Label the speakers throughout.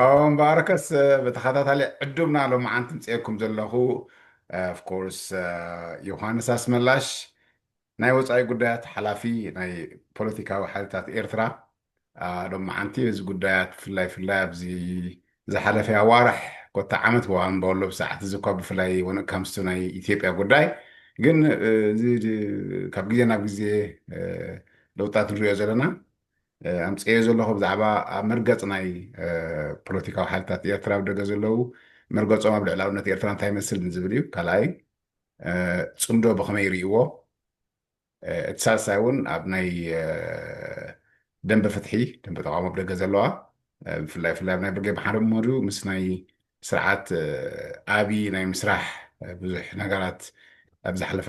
Speaker 1: مباركس بتخطط عدومنا لو ما عن تمسيكم زلخو اوف كورس يوهانس اسملاش ناي وصاي قدات حلافي ناي بوليتيكا وحالتات إيرترا لو ما عنتي بز قدات في الله بزي زحلفي أوارح كنت عمت وان بقول له بساعة زكوا بفلاي وانا كامستو ناي إثيوبيا قداي جن زي كاب جينا بزي لو تاتلو يزلنا ኣምፅኦ ዘለኹ ብዛዕባ ኣብ መርገፅ ናይ ፖለቲካዊ ሓይልታት ኤርትራ ብደገ ዘለዉ መርገፆም ኣብ ልዕላውነት ኤርትራ እንታይ ይመስል ንዝብል እዩ ካልኣይ ፅምዶ ብኸመይ ይርእይዎ እቲ ሳልሳይ እውን ኣብ ናይ ደንበ ፍትሒ ደንበ ተቃውሞ ብደገ ዘለዋ ብፍላይ ብፍላይ ኣብ ናይ ብርጌ መሓረ መርዩ ምስ ናይ ስርዓት ዓብዪ ናይ ምስራሕ ብዙሕ ነገራት ኣብ ዝሓለፈ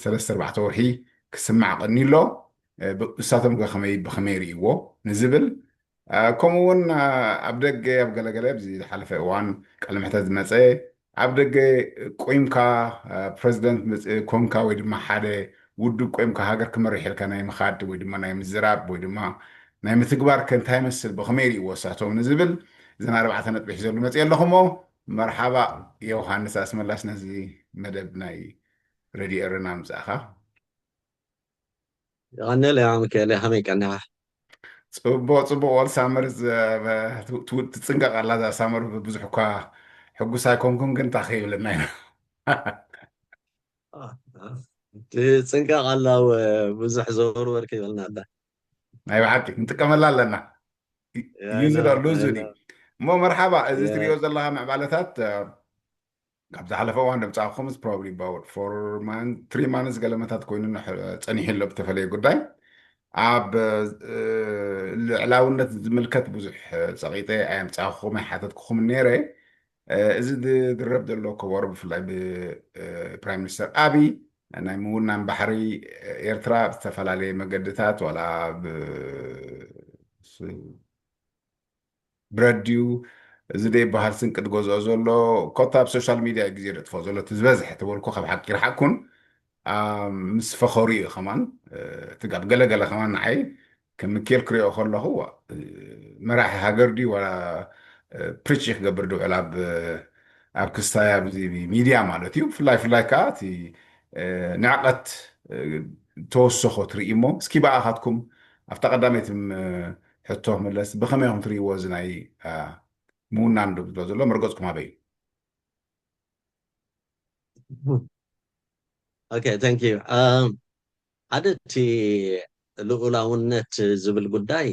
Speaker 1: 3-4 ወርሒ ክስማዕ ቀኒሎ ንሳቶም ብኸመይ ይርእይዎ ንዝብል ከምኡ እውን ኣብ ደገ ኣብ ገለገለ ብዚ ዝሓለፈ እዋን ቃለ መሕተት ዝመፀ ኣብ ደገ ቆይምካ ፕረዚደንት ኮንካ ወይ ድማ ሓደ ውድብ ቆይምካ ሃገር ክመርሕ ኢልካ ናይ ምኻድ ወይ ድማ ናይ ምዝራብ ወይ ድማ ናይ ምትግባር ከንታይ ይመስል ብኸመይ ይርእይዎ እሳቶም ንዝብል እዘን 4 ነጥቢ ሒዘሉ መፅእ ኣለኹሞ መርሓባ ዮሃንስ ኣስመላስ ነዚ መደብ ናይ ረድዮ ኤረና ምፅእኻ
Speaker 2: غنى لي عم كالي هميك أنا
Speaker 1: ፅቡቅ ወል ሳመር ትፅንቀቕ ኣላ እዛ ሳመር ብዙሕ እኳ ሕጉስ ኣይኮንኩን ግን እንታይ ከይብለና ኢና
Speaker 2: تسنقق الله وبزح زور وركي قلنا ده
Speaker 1: ናይ ባሓቂ ንጥቀመላ ኣለና
Speaker 2: يا
Speaker 1: ዩዝ
Speaker 2: نعم
Speaker 1: ሉዝ
Speaker 2: يا
Speaker 1: ዲ
Speaker 2: نعم
Speaker 1: እሞ መርሓባ እዚ ትሪኦ
Speaker 2: يا
Speaker 1: ዘለካ ምዕባለታት ካብ ዝሓለፈ እዋን ደምፃኹምስ ፕሮባብሊ about 3 ማንስ ገለመታት ኮይኑ ፀኒሕሎ ብተፈለየ ጉዳይ ኣብ ልዕላውነት ዝምልከት ብዙሕ ፀቂጠ ኣየምፃኹም ኣይሓተትኩኹም ነይረ እዚ ዝድረብ ዘሎ ከበሮ ብፍላይ ብፕራይም ሚኒስተር ኣብይ ናይ ምውናን ባሕሪ ኤርትራ ዝተፈላለየ መገድታት ዋላ ብረድዩ እዚ ደይበሃል ስንቂ ትገዝኦ ዘሎ ኮታ ኣብ ሶሻል ሚድያ ግዜ ደጥፎ ዘሎ እቲ ዝበዝሕ ትበልኩ ካብ ሓቂ ይርሓቅኩን ምስ ፈኸሩ እዩ ኸማን እቲ ጋብ ገለገለ ኸማን ንዓይ ከም ምኬል ክሪኦ ከለኹ መራሒ ሃገር ድዩ ዋላ ፕሪች ክገብር ድውዕል ኣብ ክስታይ ኣብዚ ሚድያ ማለት እዩ ብፍላይ ከዓ እቲ ንዕቐት ተወሰኾ ትርኢ እሞ እስኪ በኣኻትኩም ኣብታ ቀዳመይት ሕቶ መለስ ብኸመይኹም ትርእይዎ እዚ ናይ ምውናን ዶ ዘሎ መርገፅኩም ኣበይ
Speaker 2: اوكي ثانك يو عدتي ልኡላውነት ዝብል ጉዳይ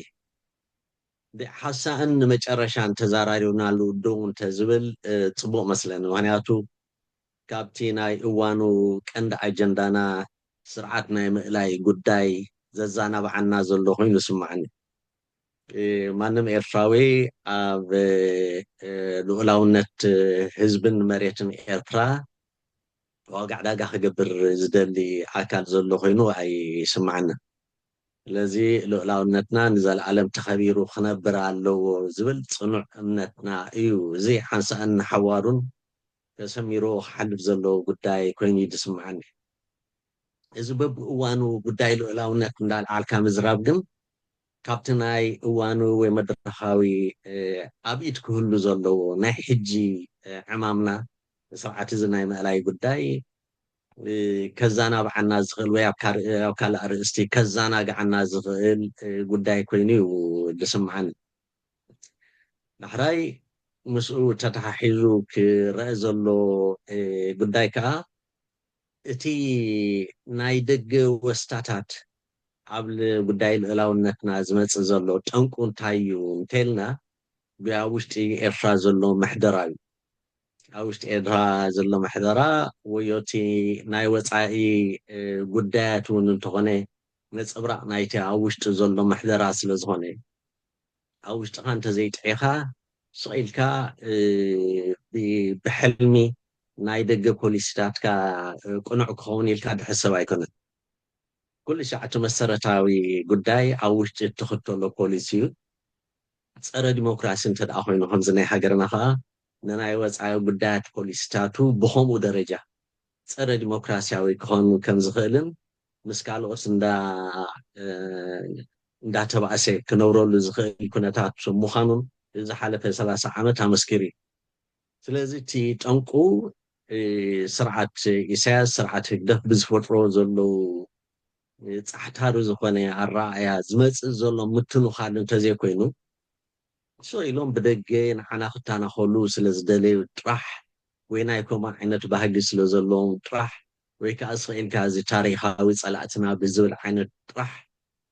Speaker 2: ሓሳእን መጨረሻን ተዛራሪውናሉ ዶ እንተዝብል ፅቡቅ መስለኒ ምክንያቱ ካብቲ ናይ እዋኑ ቀንዲ ኣጀንዳና ስርዓት ናይ ምእላይ ጉዳይ ዘዛናብዓና ዘሎ ኮይኑ ይስማዓኒ ማንም ኤርትራዊ ኣብ ልኡላውነት ህዝብን መሬትን ኤርትራ ዋጋዕ ዳጋ ክገብር ዝደሊ ኣካል ዘሎ ኮይኑ ኣይስማዓኒ ስለዚ ልኡላውነትና ንዘለዓለም ተኸቢሩ ክነብር ኣለዎ ዝብል ፅኑዕ እምነትና እዩ እዚ ሓንሳእን ሓዋሩን ተሰሚሮ ክሓልፍ ዘለዎ ጉዳይ ኮይኑ ይስማዓኒ እዚ በብእዋኑ ጉዳይ ልኡላውነት እንዳልዓልካ ምዝራብ ግን ካብቲ ናይ እዋኑ ወይ መድረኻዊ ኣብ ኢድ ክህሉ ዘለዎ ናይ ሕጂ ዕማምና ስርዓት እዚ ናይ ምእላይ ጉዳይ ከዛናብዓና ዝኽእል ወይ ኣብ ካልእ ኣርእስቲ ከዛናግዓና ዝኽእል ጉዳይ ኮይኑ እዩ ዝስምዓኒ ዳሕራይ ምስኡ ተተሓሒዙ ክረአ ዘሎ ጉዳይ ከዓ እቲ ናይ ደገ ወስታታት ኣብ ጉዳይ ልዕላውነትና ዝመፅእ ዘሎ ጠንቁ እንታይ እዩ እንተኢልና ብኣብ ውሽጢ ኤርትራ ዘሎ መሕደራ እዩ ኣብ ውሽጢ ኤርትራ ዘሎ መሕደራ ወዮቲ ናይ ወፃኢ ጉዳያት እውን እንተኾነ ነፀብራቕ ናይቲ ኣብ ውሽጢ ዘሎ መሕደራ ስለ ዝኾነ ኣብ ውሽጢኻ እንተዘይጥዒኻ ስቂልካ ብሕልሚ ናይ ደገ ፖሊሲታትካ ቁኑዕ ክኸውን ኢልካ ድሕሰብ ኣይኮነን ኩሉ ሸዓቱ መሰረታዊ ጉዳይ ኣብ ውሽጢ እትኽተሎ ፖሊሲ እዩ ፀረ ዲሞክራሲ እንተደኣ ኮይኑ ከምዚ ናይ ሃገርና ከዓ ንናይ ወፃኢ ጉዳያት ፖሊሲታቱ ብከምኡ ደረጃ ፀረ ዲሞክራሲያዊ ክኾኑ ከም ዝኽእልን ምስ ካልኦት እንዳተባእሰ ክነብረሉ ዝኽእል ኩነታት ምዃኑን إذا حلف 30 عامت همسكري سلازي تي تنقو سرعة إساس سرعة هجدف بزفوترو زلو تحتارو زخواني الرأي زمت زلو متنو خالن تزي كوينو سو إلهم بدقين حنا ختانا خلو سلازدالي طرح وينا يكون عينة بهاقي سلازلهم طرح ويكا أسرائيل كازي تاريخاوي صلعتنا بزول عينة طرح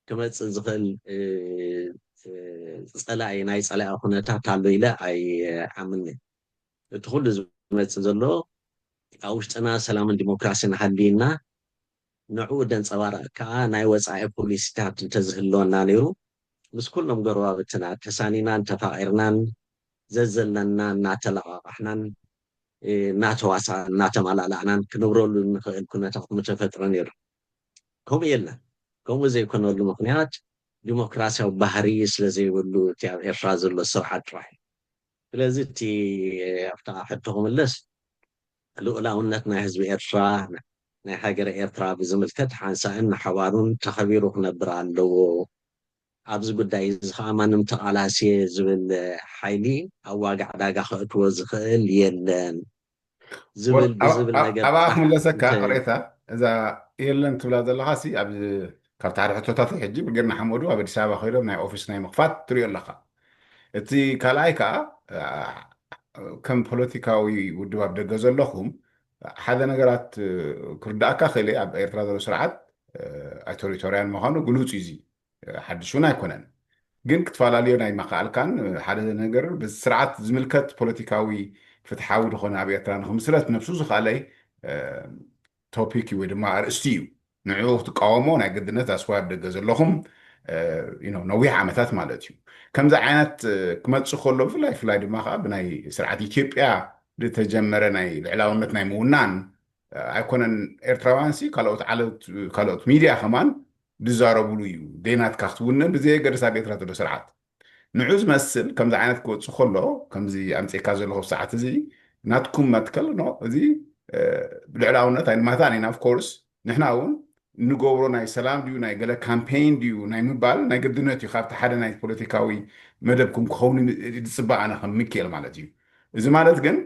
Speaker 2: كما تزخل صلاعي ناي صلاعي خونتا تالو إلا أي عملني تقول زمت زلو أوشتنا سلام الديمقراطية حدينا نعود نصوار كا ناي وصاي بوليسيتات تزهلونا نيرو بس كلهم قروا بتنا تسانينا تفاعرنا زلزلنا ناتلقحنا ناتواسا ناتمالالعنا كنبرول نخيل كنا تاخذ متفترا نيرو كم يلا كم زي كنا المقنعات ديمقراطية وبحرية ስለዘይ ይብሉ ኤርትራ ዘሎ ስርዓት ጥራሕ ስለዚ እቲ ኣብታ ሕቶኹም መለስ ልኡላውነት ናይ ህዝቢ ኤርትራ ናይ ሃገረ ኤርትራ ብዝምልከት ሓንሳእን ሓባሩን ተኸቢሩ ክነብር ኣለዎ ኣብዚ ጉዳይ እዚ ከዓ ማንም ተቓላስየ ዝብል ሓይሊ ኣብ ዋጋዕ ዕዳጋ ከእትዎ ዝኽእል የለን ዝብል ብዝብል ነገር
Speaker 1: ኣብኣኽ መለሰካ ቅሬታ እዛ የለን ትብላ ዘለኻ ሲ ኣብ ካብ ታሕቲ ሕቶታት ሕጂ ብጌርና ሓመዱ ኣብ ኣዲስ ኣበባ ኮይዶም ናይ ኦፊስ ናይ ምኽፋት ትሪኦ ኣለኻ እቲ ካልኣይ ከዓ ከም ፖለቲካዊ ውድብ ኣብ ደገ ዘለኹም ሓደ ነገራት ክርዳእካ ክእለ ኣብ ኤርትራ ዘሎ ስርዓት ኣውቶሪታርያን ምዃኑ ግሉፅ እዩ ሓድሽ እውን ኣይኮነን ግን ክትፈላለዮ ናይ መኻኣልካን ሓደ ነገር ብስርዓት ዝምልከት ፖለቲካዊ ፍትሓዊ ዝኾነ ኣብ ኤርትራ ንክምስረት ነብሱ ዝኻለይ ቶፒክ ወይ ድማ ኣርእስቲ እዩ ንዕኡ ክትቃወሞ ናይ ግድነት ኣስዋብ ደገ ዘለኹም ነዊሕ ዓመታት ማለት እዩ ከምዚ ዓይነት ክመፅእ ከሎ ብፍላይ ድማ ከዓ ብናይ ስርዓት ኢትዮጵያ ዝተጀመረ ናይ ልዕላውነት ናይ ምውናን ኣይኮነን ኤርትራውያን ሲ ካልኦት ሚድያ ከማን ዝዛረብሉ እዩ ደይናትካ ክትውንን ብዘየገደስ ኣብ ኤርትራ ዘሎ ስርዓት ንዑ ዝመስል ከምዚ ዓይነት ክወፅእ ከሎ ከምዚ ኣምፂካ ዘለኹ ሰዓት እዚ ናትኩም መትከል እዚ ልዕላውነት ኣይንማታን ኢና ኦፍኮርስ ንሕና እውን ንገብሮ ናይ ሰላም ድዩ ናይ ገለ ካምፔይን ድዩ ናይ ምባል ናይ ግድነት እዩ ካብቲ ሓደ ናይ ፖለቲካዊ መደብኩም ክኸውን ዝፅባእ ኣነ ከም ሚካኤል ማለት እዩ እዚ ማለት ግን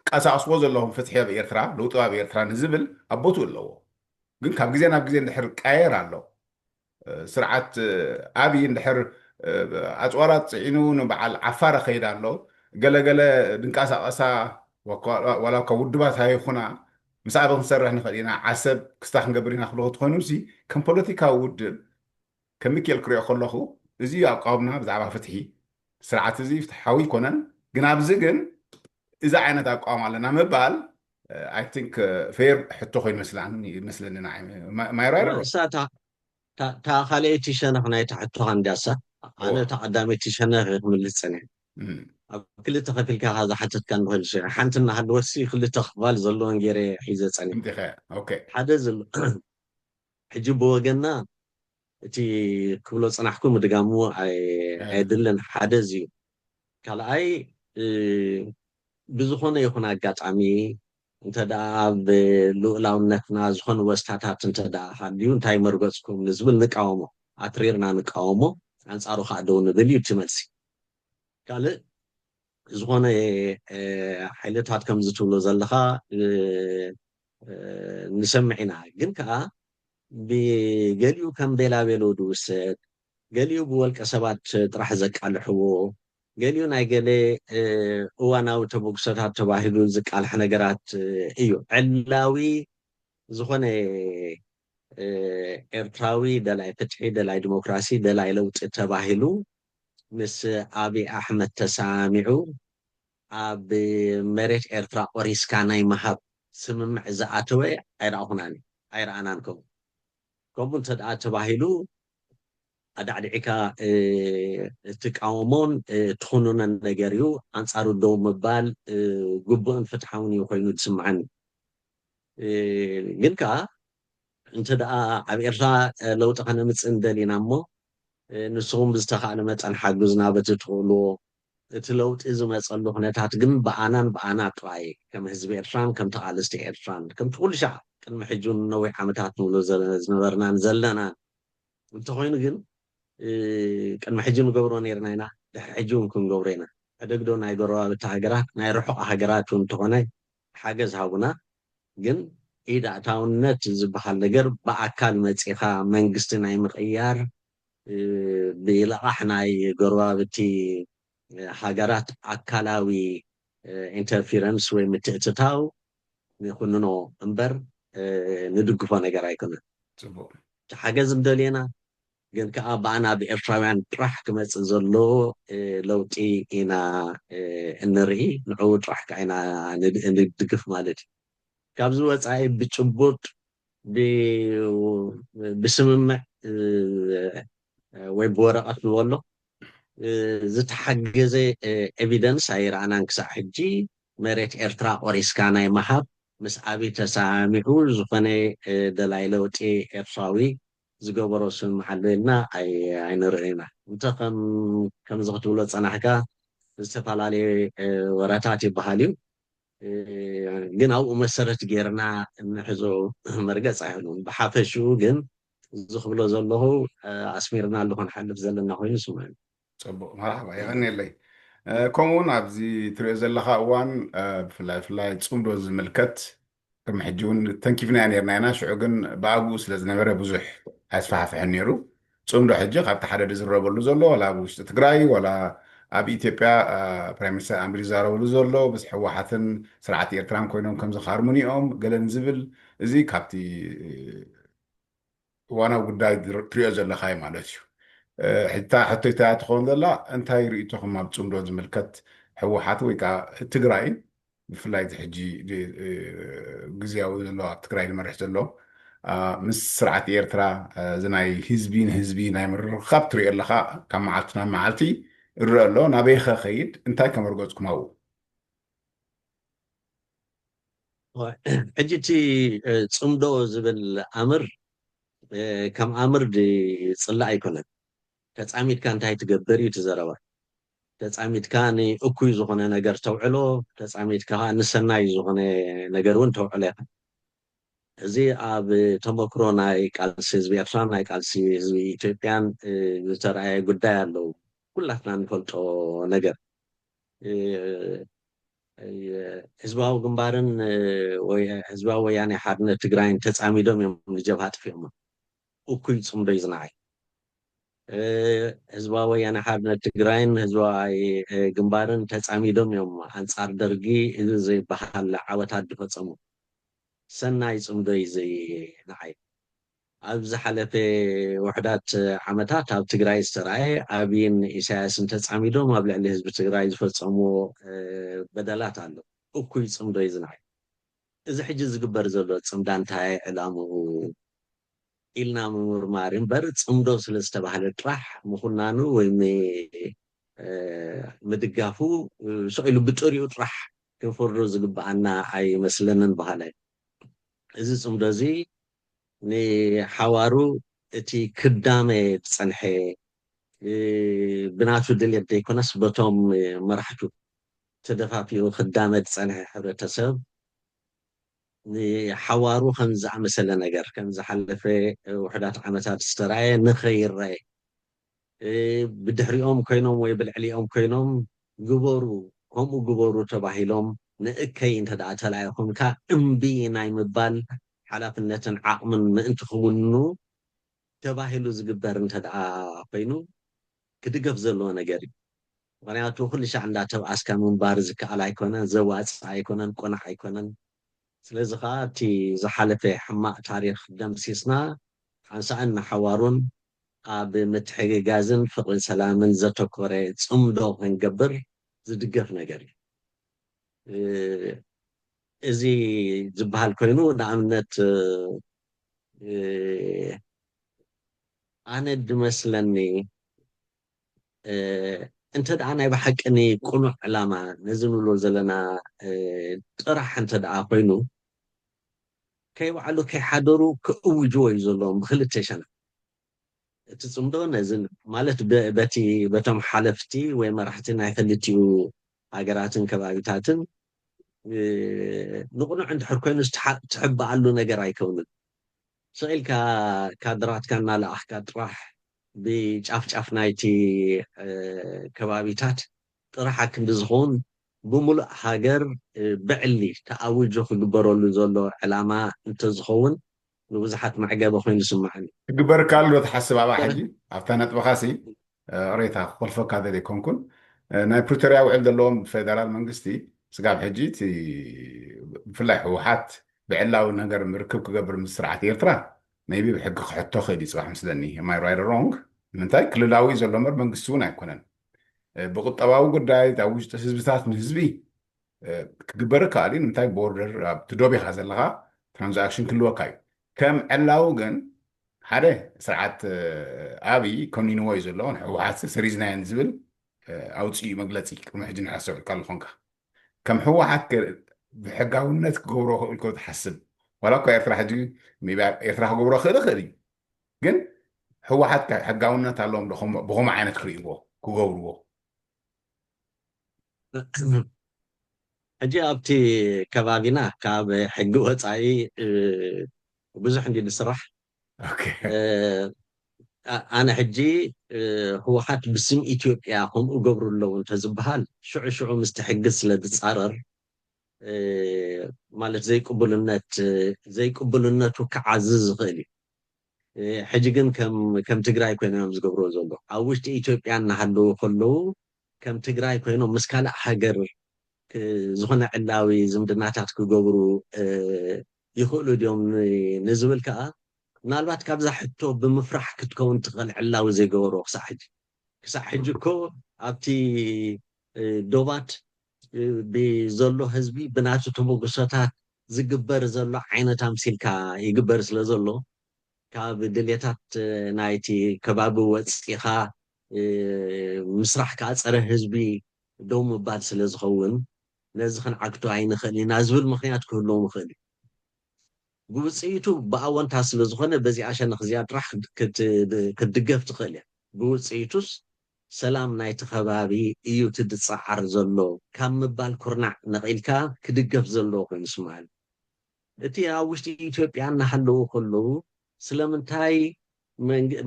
Speaker 1: ቀሳቅስዎ ዘለኹም ፍትሒ ኣብ ኤርትራ ለውጢ ኣብ ኤርትራ ንዝብል ኣቦቱ ኣለዎ ግን ካብ ግዜ ናብ ግዜ እንድሕር ቃየር ኣሎ ስርዓት ኣብይ እንድሕር ኣፅዋራት ፅዒኑ ንበዓል ዓፋር ከይዳ ኣሎ ገለገለ ድንቃሳቀሳ ዋላ ካብ ውድባት ሃይኹና ምስ ኣበ ክንሰርሕ ንኽእል ኢና ዓሰብ ክስታ ክንገብር ኢና ክልኹ ትኮይኑ ሲ ከም ፖለቲካዊ ውድብ ከም ሚካኤል ክሪኦ ከለኹ እዚ ኣቃውምና ብዛዕባ ፍትሒ ስርዓት እዚ ፍትሓዊ ይኮነን ግን ኣብዚ ግን እዚ ዓይነት ኣቃውም ኣለና ምባል ኣይ ቲንክ ፌር ሕቶ ኮይኑ ይመስለኒ ማይራይሮ
Speaker 2: تا خليتي شنخ نايت حطوها هندسة أنا تقدمت شنخ ملت سنة كل تخفيل كهذا حتى كان بهال شيء حنتنا هاد وسي كل تخفال زلون جري حيزة سنة
Speaker 1: أوكي
Speaker 2: هذا زل حجبوا جنا تي كله صنعكم مدقامو عدلن هذا زي كلا أي بزخونة يكون عقد عمي انت دا بلولاونك نازخون وستاتات انت دا حديون تايمر بسكم نزبل نقاومو اتريرنا نقاومو انصارو خادون دليو تملسي قال زخونه حيلتات كم زتولو زلخا نسمعنا ግን ከዓ بقاليو كم بلا بلو دوس قاليو بولك ሰባት ጥራሕ ዘቃልሕዎ ገሊኡ ናይ ገለ እዋናዊ ተበግሶታት ተባሂሉ ዝቃልሐ ነገራት እዩ ዕላዊ ዝኾነ ኤርትራዊ ደላይ ፍትሒ ደላይ ዲሞክራሲ ደላይ ለውጢ ተባሂሉ ምስ ኣብይ ኣሕመድ ተሳሚዑ ኣብ መሬት ኤርትራ ቆሪስካ ናይ መሃብ ስምምዕ ዝኣተወ ኣይረኣናን ከምኡ እንተደኣ ተባሂሉ ኣዳዕድዒካ ትቃወሞን ትኹኑነን ነገር እዩ ኣንጻሩ ደው ምባል ግቡእን ፍትሓውን እዩ ኮይኑ ዝስምዓኒ ግን ከዓ እንተ ደኣ ኣብ ኤርትራ ለውጢ ከነምፅእ እንደሊና እሞ ንስኹም ብዝተኻእለ መጠን ሓግዙና በቲ ትኽእልዎ እቲ ለውጢ ዝመፀሉ ኩነታት ግን ብኣና ጥራይ ከም ህዝቢ ኤርትራን ከም ተቓለስቲ ኤርትራን ከም ትኩሉ ሻዕ ቅድሚ ሕጂ ነዊሕ ዓመታት ንብሎ ዝነበርናን ዘለና እንተኮይኑ ግን ቅድሚ ሕጂ ንገብሮ ነርና ኢና ሕጂ እውን ክንገብሮ ኢና ዕደግዶ ናይ ጎረባብቲ ሃገራት ናይ ርሑቕ ሃገራት እውን እንተኾነ ሓገዝ ሃቡና ግን ኢድ ኣእታውነት ዝበሃል ነገር ብኣካል መፂኻ መንግስቲ ናይ ምቕያር ብልቓሕ ናይ ጎረባብቲ ሃገራት ኣካላዊ ኢንተርፌረንስ ወይ ምትእትታው ንኩንኖ እምበር ንድግፎ ነገር ኣይኮነን
Speaker 1: ፅቡቅ
Speaker 2: ሓገዝ እንደልየና ግን ከዓ ብኣና ብኤርትራውያን ጥራሕ ክመፅእ ዘሎ ለውጢ ኢና እንርኢ ንዕኡ ጥራሕ ከዓ ኢና ንድግፍ ማለት እዩ ካብዚ ወፃኢ ብጭቡጥ ብስምምዕ ወይ ብወረቐት ንበሎ ዝተሓገዘ ኤቪደንስ ኣይረኣናን ክሳብ ሕጂ መሬት ኤርትራ ቆሪስካ ናይ ምሃብ ምስ ኣብይ ተሰሚዑ ዝኾነ ደላይ ለውጢ ኤርትራዊ ዝገበሮ ስምምዕ ኣሎ ኢልና ኣይንርአና እንተ ከምዚ ክትብሎ ፀናሕካ ዝተፈላለየ ወረታት ይበሃል እዩ ግን ኣብኡ መሰረት ጌርና እንሕዞ መርገፅ ኣይህሉን ብሓፈሽኡ ግን ዝኽብሎ ዘለኹ ኣስሚርና ኣለኹ ንሓልፍ ዘለና ኮይኑ ስምዐኒ
Speaker 1: ፅቡቅ መርሓባ ይቀኒየለይ ከምኡ እውን ኣብዚ ትሪኦ ዘለካ እዋን ብፍላይ ፅምዶ ዝምልከት ቅድሚ ሕጂ እውን ተንኪፍናያ ነርና ኢና ሽዑ ግን ብኣብኡ ስለ ዝነበረ ብዙሕ ኣይስፋሕፍሕን ነይሩ ፅምዶ ሕጂ ካብቲ ሓደ ዝዝረበሉ ዘሎ ዋላ ኣብ ውሽጢ ትግራይ ዋላ ኣብ ኢትዮጵያ ፕራይም ሚኒስተር ኣንቢር ይዛረበሉ ዘሎ ምስ ሕወሓትን ስርዓት ኤርትራን ኮይኖም ከም ዝካርሙን እዮም ገለን ዝብል እዚ ካብቲ እዋናዊ ጉዳይ ትሪኦ ዘለካ ማለት እዩ ሕታ ሕቶይታ ትኸውን ዘላ እንታይ ርእይቶኹም ኣብ ፅምዶ ዝምልከት ሕወሓት ወይ ከዓ ትግራይ ብፍላይ እቲ ሕጂ ግዝያዊ ዘሎ ኣብ ትግራይ ዝመርሕ ዘሎ ምስ ስርዓት ኤርትራ እዚ ናይ ህዝቢ ንህዝቢ ናይ ምርኽኻብ ትሪኦ ኣለካ ካብ መዓልቲ ናብ መዓልቲ ይረአ ኣሎ ናበይ ኸ ኸይድ እንታይ ከመርገፅኩም ኣብኡ
Speaker 2: ሕጂ እቲ ፅምዶ ዝብል ኣምር ከም ኣምር ፅላእ ኣይኮነን ተፃሚድካ እንታይ ትገብር እዩ ትዘረባ ተፃሚድካ ንእኩይ ዝኾነ ነገር ተውዕሎ ተፃሚድካ ንሰናይ ዝኾነ ነገር እውን ተውዕሎ ኢኻ እዚ ኣብ ተመክሮ ናይ ቃልሲ ህዝቢ ኤርትራን ናይ ቃልሲ ህዝቢ ኢትዮጵያን ዝተረኣየ ጉዳይ ኣለዉ ኩላትና ንፈልጦ ነገር ህዝባዊ ግንባርን ወይ ህዝባዊ ወያነ ሓርነት ትግራይን ተፃሚዶም እዮም ንጀብሃ ጥፊኦም እኩይ ፅምዶ እዩ ዝነዓይ ህዝባዊ ወያነ ሓርነት ትግራይን ህዝባዊ ግንባርን ተፃሚዶም እዮም ኣንፃር ደርጊ እዚ ዘይበሃል ዓወታት ዝፈፀሙ ሰናይ ፅምዶ እዩ ዘይነዓይ ኣብ ዝሓለፈ ውሕዳት ዓመታት ኣብ ትግራይ ዝተረኣየ ኣብይን ኢሳያስን ተፃሚዶም ኣብ ልዕሊ ህዝቢ ትግራይ ዝፈፀሙ በደላት ኣሎ እኩይ ፅምዶ እዩ ዝነዓይ እዚ ሕጂ ዝግበር ዘሎ ፅምዳ እንታይ ዕላምኡ ኢልና ምምርማር እምበር ፅምዶ ስለ ዝተባሃለ ጥራሕ ምኹናኑ ወይ ምድጋፉ ስኢሉ ብጥሪኡ ጥራሕ ክንፈርዶ ዝግባአና ኣይመስለንን ባህላይ እዚ ፅምዶ እዚ ንሓዋሩ እቲ ክዳመ ዝፀንሐ ብናቱ ድልየት ዘይኮነስ በቶም መራሕቱ ተደፋፊኡ ክዳመ ዝፀንሐ ሕብረተሰብ ንሓዋሩ ከም ዝኣመሰለ ነገር ከም ዝሓለፈ ውሕዳት ዓመታት ዝተረኣየ ንኸይረአየ ብድሕሪኦም ኮይኖም ወይ ብልዕሊኦም ኮይኖም ግበሩ ከምኡ ግበሩ ተባሂሎም ንእከይ እንተደኣ ተላኢኹምካ እምቢ ናይ ምባል ሓላፍነትን ዓቕምን ምእንቲ ክውኑ ተባሂሉ ዝግበር እንተደኣ ኮይኑ ክድገፍ ዘለዎ ነገር እዩ ምክንያቱ ኩሉ ሻዕ እንዳተብኣስካ ምንባር ዝከኣል ኣይኮነን ዘዋፅእ ኣይኮነን ቆናዕ ኣይኮነን ስለዚ ከዓ እቲ ዝሓለፈ ሕማቅ ታሪክ ደምሲስና ሓንሳእን ሓዋሩን ኣብ ምትሕግጋዝን ፍቅርን ሰላምን ዘተኮረ ፅምዶ ክንገብር ዝድገፍ ነገር እዩ እዚ ዝበሃል ኮይኑ ንኣብነት ኣነ ድመስለኒ እንተ ደኣ ናይ ብሓቂ ቁኑዕ ዕላማ ነዚ ንብሎ ዘለና ጥራሕ እንተ ደኣ ኮይኑ ከይባዕሉ ከይሓደሩ ክእውጅዎ እዩ ዘለዎም ብክልተ ሸነ እቲ ፅምዶ ነዚ ማለት በቶም ሓለፍቲ ወይ መራሕቲ ናይ ክልቲኡ ሃገራትን ከባቢታትን ንቁኑዕ እንድሕር ኮይኑ ትሕበኣሉ ነገር ኣይከውንን ስኢልካ ካድራትካ እናለኣኽካ ጥራሕ ብጫፍ ጫፍ ናይቲ ከባቢታት ጥራሕ ክንዲ ዝኸውን ብምሉእ ሃገር ብዕሊ ተኣውጆ ክግበረሉ ዘሎ ዕላማ እንተዝኸውን ንብዙሓት መዕገበ ኮይኑ ይስምዓኒ
Speaker 1: ክግበር ካሎ ትሓስብ ኣብኣ ሕጂ ኣብታ ነጥብኻሲ ቅሬታ ክኸልፈካ ዘይኮንኩን ናይ ፕሪቶርያ ውዕል ዘለዎም ፌደራል መንግስቲ ስጋብ ሕጂ እቲ ብፍላይ ሕወሓት ብዕላዊ ነገር ምርክብ ክገብር ምስ ስርዓት ኤርትራ maybe ብሕጊ ክሕቶ ክእል ይፅባሕ ምስለኒ ማይ ራይት ሮንግ ምንታይ ክልላዊ ዘሎ እምበር መንግስቲ እውን ኣይኮነን ብቁጠባዊ ጉዳይ ኣብ ውሽጢ ህዝብታት ንህዝቢ ክግበር ከኣሊ ንምንታይ ቦርደር ኣብቲ ዶቢኻ ዘለካ ትራንዛክሽን ክህልወካ እዩ ከም ዕላዊ ግን ሓደ ስርዓት ኣብይ ኮኒንዎ እዩ ዘሎ ሕወሓት ሰሪዝናየን ዝብል ኣውፅኡ መግለፂ ቅድሚ ሕጂ ንሓሰብልካ ኣለኹንካ ከም ሕወሓት ብሕጋውነት ክገብሮ ክእል ኮ ትሓስብ ዋላ እኳ ኤርትራ ሕጂ ኤርትራ ክገብሮ ክእል ክእል እዩ ግን ሕወሓት ሕጋውነት ኣለዎም ብኸምኡ ዓይነት ክርእይዎ ክገብርዎ
Speaker 2: ሕጂ ኣብቲ ከባቢና ካብ ሕጊ ወፃኢ ብዙሕ እንዲ ዝስራሕ ኣነ ሕጂ ህወሓት ብስም ኢትዮጵያ ከምኡ ገብሩ ኣለዉ እንተዝበሃል ሽዑ ሽዑ ምስቲ ሕጊ ስለ ዝፃረር ማለት ዘይቅቡልነቱ ክዓዝዝ ዝኽእል እዩ ሕጂ ግን ከም ትግራይ ኮይኖም ዝገብርዎ ዘሎ ኣብ ውሽጢ ኢትዮጵያ እናሃለዉ ከለዉ ከም ትግራይ ኮይኖም ምስ ካልእ ሃገር ዝኾነ ዕላዊ ዝምድናታት ክገብሩ ይኽእሉ ድዮም ንዝብል ከዓ ምናልባት ካብዛ ሕቶ ብምፍራሕ ክትከውን ትኽእል ዕላዊ ዘይገበሮ ክሳብ ሕጂ እኮ ኣብቲ ዶባት ብዘሎ ህዝቢ ብናቱ ተመጉሶታት ዝግበር ዘሎ ዓይነት ኣምሲልካ ይግበር ስለ ዘሎ ካብ ድሌታት ናይቲ ከባቢ ወፂኻ ምስራሕ ከዓ ፀረ ህዝቢ ደው ምባል ስለ ዝኸውን ነዚ ክንዓግቶ ኣይንኽእል ኢና ዝብል ምክንያት ክህልዎም ይኽእል እዩ ብውፅኢቱ ብኣወንታ ስለ ዝኾነ በዚኣ ሸነኽ እዚኣ ጥራሕ ክትድገፍ ትኽእል እያ ብውፅኢቱስ ሰላም ናይቲ ከባቢ እዩ ትድፀዓር ዘሎ ካብ ምባል ኩርናዕ ነቒልካ ክድገፍ ዘለዎ ኮይኑ ስማዓል እቲ ኣብ ውሽጢ ኢትዮጵያ እናሃለዉ ከለዉ ስለምንታይ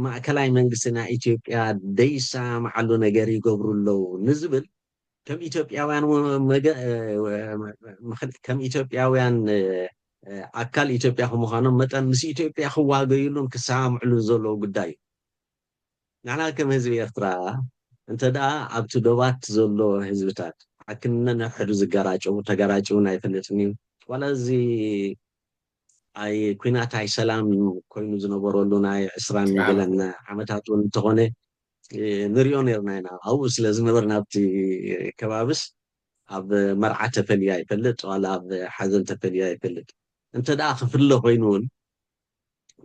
Speaker 2: ማእከላይ መንግስቲ ናይ ኢትዮጵያ ደይሰማዓሉ ነገር ይገብሩ ኣለዉ ንዝብል ከም ኢትዮጵያውያን ኣካል ኢትዮጵያ ከምዃኖም መጠን ምስ ኢትዮጵያ ክዋገይሉን ክሰማምዕሉን ዘለዎ ጉዳይ እዩ ንሕና ከም ህዝቢ ኤርትራ እንተ ደኣ ኣብቲ ዶባት ዘሎ ህዝብታት ሓክነነሕዱ ዝገራጨው ተገራጭውን ኣይፈልጥን እዩ ዋላ እዚ ኣይ ኩናታይ ሰላም ኮይኑ ዝነበረሉ ናይ 20 ገለን ዓመታት እውን እንተኾነ ንሪኦ ነርና ኢና ኣብኡ ስለ ዝነበርና ኣብቲ ከባብስ ኣብ መርዓ ተፈልዩ ኣይፈልጥ ዋላ ኣብ ሓዘን ተፈልዩ ኣይፈልጥ እንተ ደኣ ክፍለ ኮይኑ እውን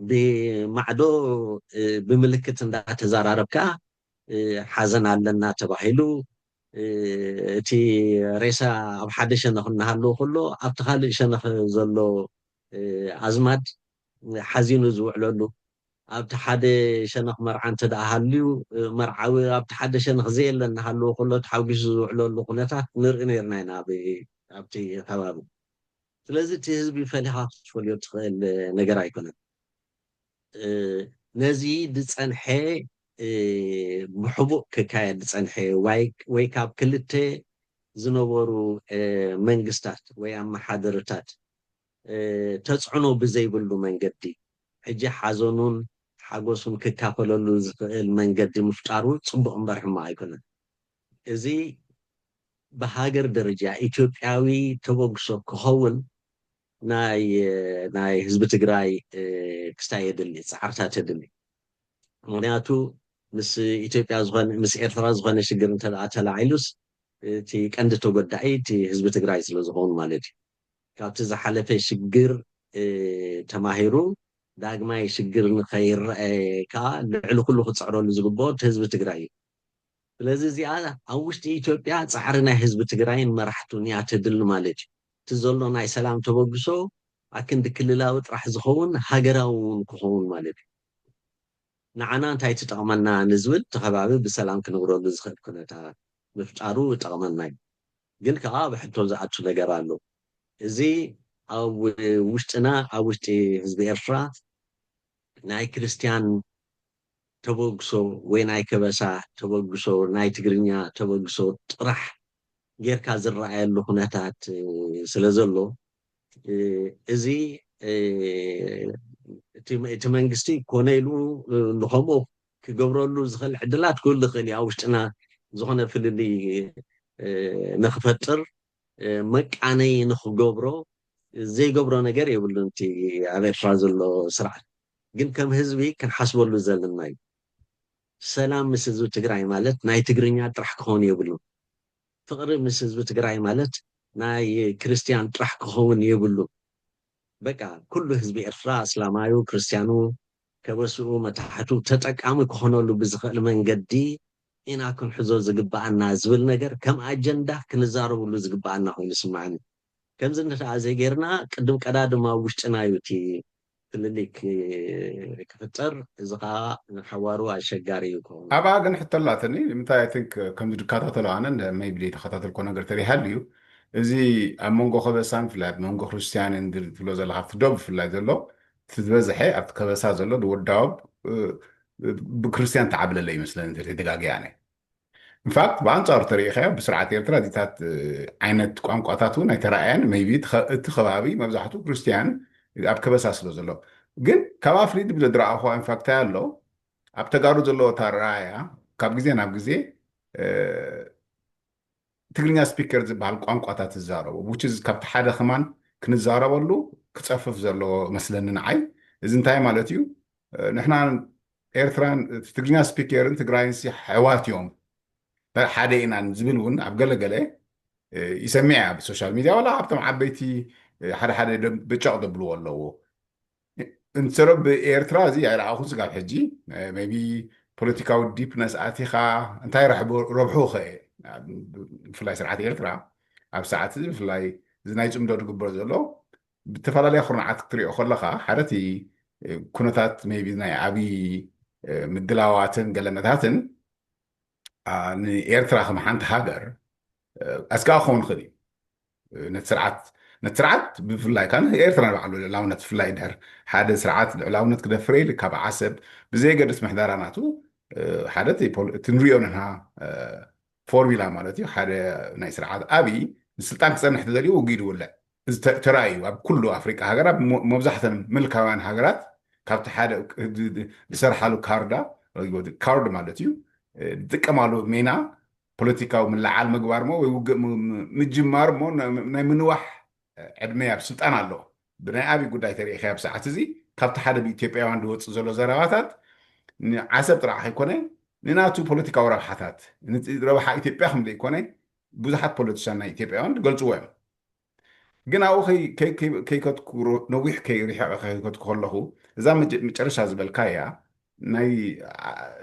Speaker 2: ብማዕዶ ብምልክት እንዳተዘራረብካ ሓዘን ኣለና ተባሂሉ እቲ ሬሳ ኣብ ሓደ ሸነኽ እናሃለዎ ከሎ ኣብቲ ካልእ ሸነኽ ዘሎ ኣዝማድ ሓዚኑ ዝውዕለሉ ኣብቲ ሓደ ሸነኽ መርዓ እንተ ደኣ ሃልዩ መርዓዊ ኣብቲ ሓደ ሸነኽ ዘየለ እናሃለዎ ከሎ ተሓጒሱ ዝውዕለሉ ኩነታት ንርኢ ነርና ኢና ኣብቲ ከባቢ ስለዚ እቲ ህዝቢ ፈሊኻ ክትፈልዮ ትኽእል ነገር ኣይኮነን ነዚ ዝፀንሐ ብሕቡእ ክካየድ ዝፀንሐ ወይ ካብ ክልተ ዝነበሩ መንግስታት ወይ ኣመሓደርታት ተፅዕኖ ብዘይብሉ መንገዲ ሕጂ ሓዘኑን ሓጎሱን ክካፈለሉ ዝኽእል መንገዲ ምፍጣሩ ፅቡቅ እምበር ሕማቅ ኣይኮነን እዚ ብሃገር ደረጃ ኢትዮጵያዊ ተበግሶ ክኸውን ናይ ህዝቢ ትግራይ ክስታይ የድሊ ፃዕርታት የድሊ ምክንያቱ ምስ ኢትዮጵያ ዝኾነ ምስ ኤርትራ ዝኾነ ሽግር እንተ ደኣ ተላዒሉስ እቲ ቀንዲ ተጎዳኢ እቲ ህዝቢ ትግራይ ስለ ዝኸውን ማለት እዩ ካብቲ ዝሓለፈ ሽግር ተማሂሩ ዳግማይ ሽግር ንኸይረአ ከዓ ልዕሊ ኩሉ ክፅዕረሉ ዝግብኦ እቲ ህዝቢ ትግራይ እዩ ስለዚ እዚኣ ኣብ ውሽጢ ኢትዮጵያ ፃዕሪ ናይ ህዝቢ ትግራይን መራሕቱን እያ ተድሊ ማለት እዩ እቲ ዘሎ ናይ ሰላም ተበግሶ ኣክንዲ ክልላዊ ጥራሕ ዝኸውን ሃገራዊ እውን ክኸውን ማለት እዩ ንዓና እንታይ ትጠቕመና ንዝብል እቲ ከባቢ ብሰላም ክነብረሉ ዝኽእል ኩነታት ምፍጣሩ ይጠቕመና እዩ ግን ከዓ ብሕቶ ዝኣቱ ነገር ኣሎ እዚ ኣብ ውሽጥና ኣብ ውሽጢ ህዝቢ ኤርትራ ናይ ክርስቲያን ተበግሶ ወይ ናይ ከበሳ ተበግሶ ናይ ትግርኛ ተበግሶ ጥራሕ ጌርካ ዝረኣየሉ ኩነታት ስለ ዘሎ እዚ እቲ መንግስቲ ኮነ ኢሉ ንከምኡ ክገብረሉ ዝኽእል ዕድላት ክህሉ ይኽእል እዩ ኣብ ውሽጥና ዝኾነ ፍልልይ ንክፈጥር መቃነይ ንክገብሮ ዘይገብሮ ነገር የብሉን እቲ ኣብ ኤርትራ ዘሎ ስርዓት ግን ከም ህዝቢ ክንሓስበሉ ዘለና እዩ ሰላም ምስ ህዝቢ ትግራይ ማለት ናይ ትግርኛ ጥራሕ ክኸውን የብሉን ፍቅሪ ምስ ህዝቢ ትግራይ ማለት ናይ ክርስቲያን ጥራሕ ክኸውን የብሉን በቃ ኩሉ ህዝቢ ኤርትራ እስላማዩ ክርስቲያኑ ከበስኡ መታሕቱ ተጠቃሚ ክኾነሉ ብዝኽእል መንገዲ ኢና ክንሕዞ ዝግባአና ዝብል ነገር ከም ኣጀንዳ ክንዛረበሉ ዝግባአና ኮይኑ ይስማዓኒ ከምዚ እንተኣ ዘይጌርና ቅድም ቀዳድማ ውሽጥና እዩ እቲ ፍልልይ ክፍጠር እዚ ከዓ ንሓዋሩ ኣሸጋሪ እዩ ክኸውን
Speaker 1: ኣብኣ ግን ሕተላትኒ ምንታይ ኣይ ቲንክ ከምዚ ድከታተሎ ኣነ ሜይቢ ተኸታተልኮ ነገር ተሪሃሉ እዩ እዚ ኣብ መንጎ ከበሳን ብፍላይ ኣብ መንጎ ክርስቲያንን ትብሎ ዘለካ ኣብቲ ዶ ብፍላይ ዘሎ እቲ ዝበዝሐ ኣብቲ ከበሳ ዘሎ ዝውዳወብ ብክርስቲያን ተዓብለለ ይመስለኒ ተደጋጊያ ነ ኢንፋክት ብኣንፃሩ ተሪኢኸዮ ብስርዓት ኤርትራ ዚታት ዓይነት ቋንቋታት እውን ኣይተረኣየን ሜይቢ እቲ ከባቢ መብዛሕትኡ ክርስቲያን ኣብ ከበሳ ስለ ዘሎ ግን ካብ ኣፍሪድ ብዘድረኣኹ ኢንፋክት ኣሎ ኣብ ተጋሩ ዘለዎ ታረኣያ ካብ ግዜ ናብ ግዜ ትግርኛ ስፒከር ዝበሃል ቋንቋታት ዝዛረቡ ውችዝ ካብቲ ሓደ ክማን ክንዛረበሉ ክፀፍፍ ዘለዎ መስለኒ ንዓይ እዚ እንታይ ማለት እዩ ንሕና ኤርትራን ትግርኛ ስፒከርን ትግራይን ሕዋት እዮም ሓደ ኢና ዝብል እውን ኣብ ገለገለ ይሰሚዐ ኣብ ሶሻል ሚድያ ዋላ ኣብቶም ዓበይቲ ሓደ ሓደ ብጫቕ ዘብልዎ ኣለዎ እንተረብ ብኤርትራ እዚ ኣይረኣኹ ስጋብ ሕጂ ሜይቢ ፖለቲካዊ ዲፕነስ ኣቲኻ እንታይ ረብሑ ኸ ብፍላይ ስርዓት ኤርትራ ኣብ ሰዓት እዚ ብፍላይ እዚ ናይ ፅምዶ ዝግበር ዘሎ ብተፈላለየ ኩርናዓት ክትሪኦ ከለካ ሓደቲ ኩነታት ሜይቢ ናይ ዓብዪ ምድላዋትን ገለመታትን ንኤርትራ ከም ሓንቲ ሃገር ኣስጋ ክኸውን ክእል እዩ ነቲ ስርዓት ብፍላይ ከዓ ኤርትራ ንባዕሉ ልዕላውነት ብፍላይ ድሕር ሓደ ስርዓት ልዕላውነት ክደፍረ ኢሉ ካብ ዓሰብ ብዘይገድስ ምሕዳራናቱ ሓደ እቲ ንሪኦ ንና ፎርሙላ ማለት እዩ ሓደ ናይ ስርዓት ኣብይ ንስልጣን ክፀንሕ ተዘልዩ ውጊድ ውልዕ እዚ ተረኣዩ ኣብ ኩሉ ኣፍሪቃ ሃገራት መብዛሕተን ምልካውያን ሃገራት ካብቲ ሓደ ዝሰርሓሉ ካርድ ማለት እዩ ዝጥቀማሉ ሜና ፖለቲካዊ ምልዓል ምግባር ሞ ወይ ውግእ ምጅማር ሞ ናይ ምንዋሕ ዕድመ ኣብ ስልጣን ኣሎ ብናይ ኣብይ ጉዳይ ተሪኢኸ ኣብ ሰዓት እዚ ካብቲ ሓደ ብኢትዮጵያውያን ዝወፅእ ዘሎ ዘረባታት ንዓሰብ ጥራሕ ኣይኮነ ንናቱ ፖለቲካዊ ረብሓታት ረብሓ ኢትዮጵያ ከም ዘይኮነ ብዙሓት ፖለቲሻን ናይ ኢትዮጵያውያን ዝገልፅዎ እዮም ግን ኣብኡ ከይከትኩ ነዊሕ ከይርሕቀ ከይከትኩ ከለኹ እዛ መጨረሻ ዝበልካ እያ ናይ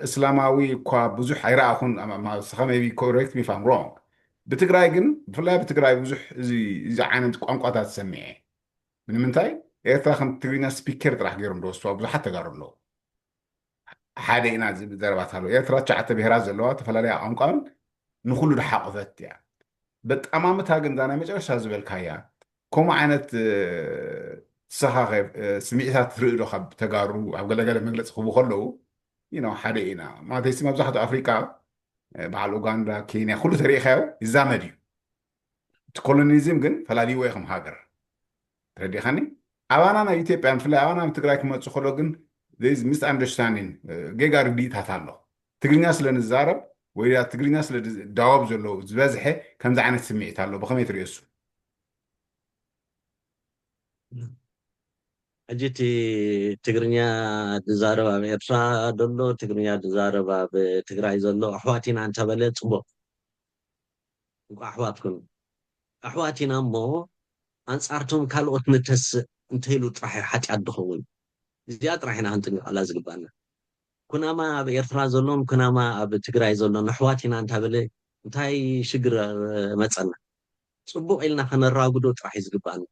Speaker 1: እስላማዊ እኳ ብዙሕ ኣይረኣኹን ስኻ ሜቢ ኮሬክት ሚ ፋም ሮንግ ብትግራይ ግን ብፍላይ ብትግራይ ብዙሕ እዚ ዓይነት ቋንቋታት ሰሚዐ ንምንታይ ኤርትራ ከም ትግርኛ ስፒከር ጥራሕ ገይሮም ደወስዋ ብዙሓት ተጋሩ ኣለዉ ሓደ ኢና ዘረባት ኣሎ ኤርትራ 9 ብሄራት ዘለዋ ተፈላለየ ቋንቋን ንኩሉ ድሓቆፈት እያ በጣማምታ ግን ዛ ናይ መጨረሻ ዝበልካ እያ ከምኡ ዓይነት ስኻ ስሚዕታት ትርኢ ዶ ካብ ተጋሩ ኣብ ገለገለ መግለፂ ክህቡ ከለዉ ሓደ ኢና ማለተይሲ መብዛሕትኡ ኣፍሪቃ በዓል ኡጋንዳ ኬንያ ኩሉ ተሪኢኻዮ ይዛመድ እዩ እቲ ኮሎኒዝም ግን ፈላልይዎ ኢኹም ሃገር ተረዲኻኒ ኣባና ናይ ኢትዮጵያ ብፍላይ ኣባና ትግራይ ክመፁ ከሎ ግን ሚስ ኣንደርስታንዲንግ ጌጋ ርድኢታት ኣሎ ትግርኛ ስለ ንዛረብ ወይ ትግርኛ ስለ ዳወብ ዘለዉ ዝበዝሐ ከምዚ ዓይነት ስምዒት ኣሎ ብኸመይ ትሪኦ እሱ
Speaker 2: ሕጂ እቲ ትግርኛ ዝዛረብ ኣብ ኤርትራ ዘሎ ትግርኛ ዝዛረብ ኣብ ትግራይ ዘሎ ኣሕዋት ኢና እንተበለ ፅቡቅ እንኳ ኣሕዋት ኩኑ ኣሕዋት ኢና እሞ ኣንጻርቶም ካልኦት ንተስእ እንተኢሉ ጥራሕ ሓጢኣት ድኸውን እዚኣ ጥራሕ ኢና ክንጥንቀቐላ ዝግባአና ኩናማ ኣብ ኤርትራ ዘሎን ኩናማ ኣብ ትግራይ ዘሎን ኣሕዋት ኢና እንተበለ እንታይ ሽግር መፀና ፅቡቅ ኢልና ከነራጉዶ ጥራሕ እዩ ዝግባአና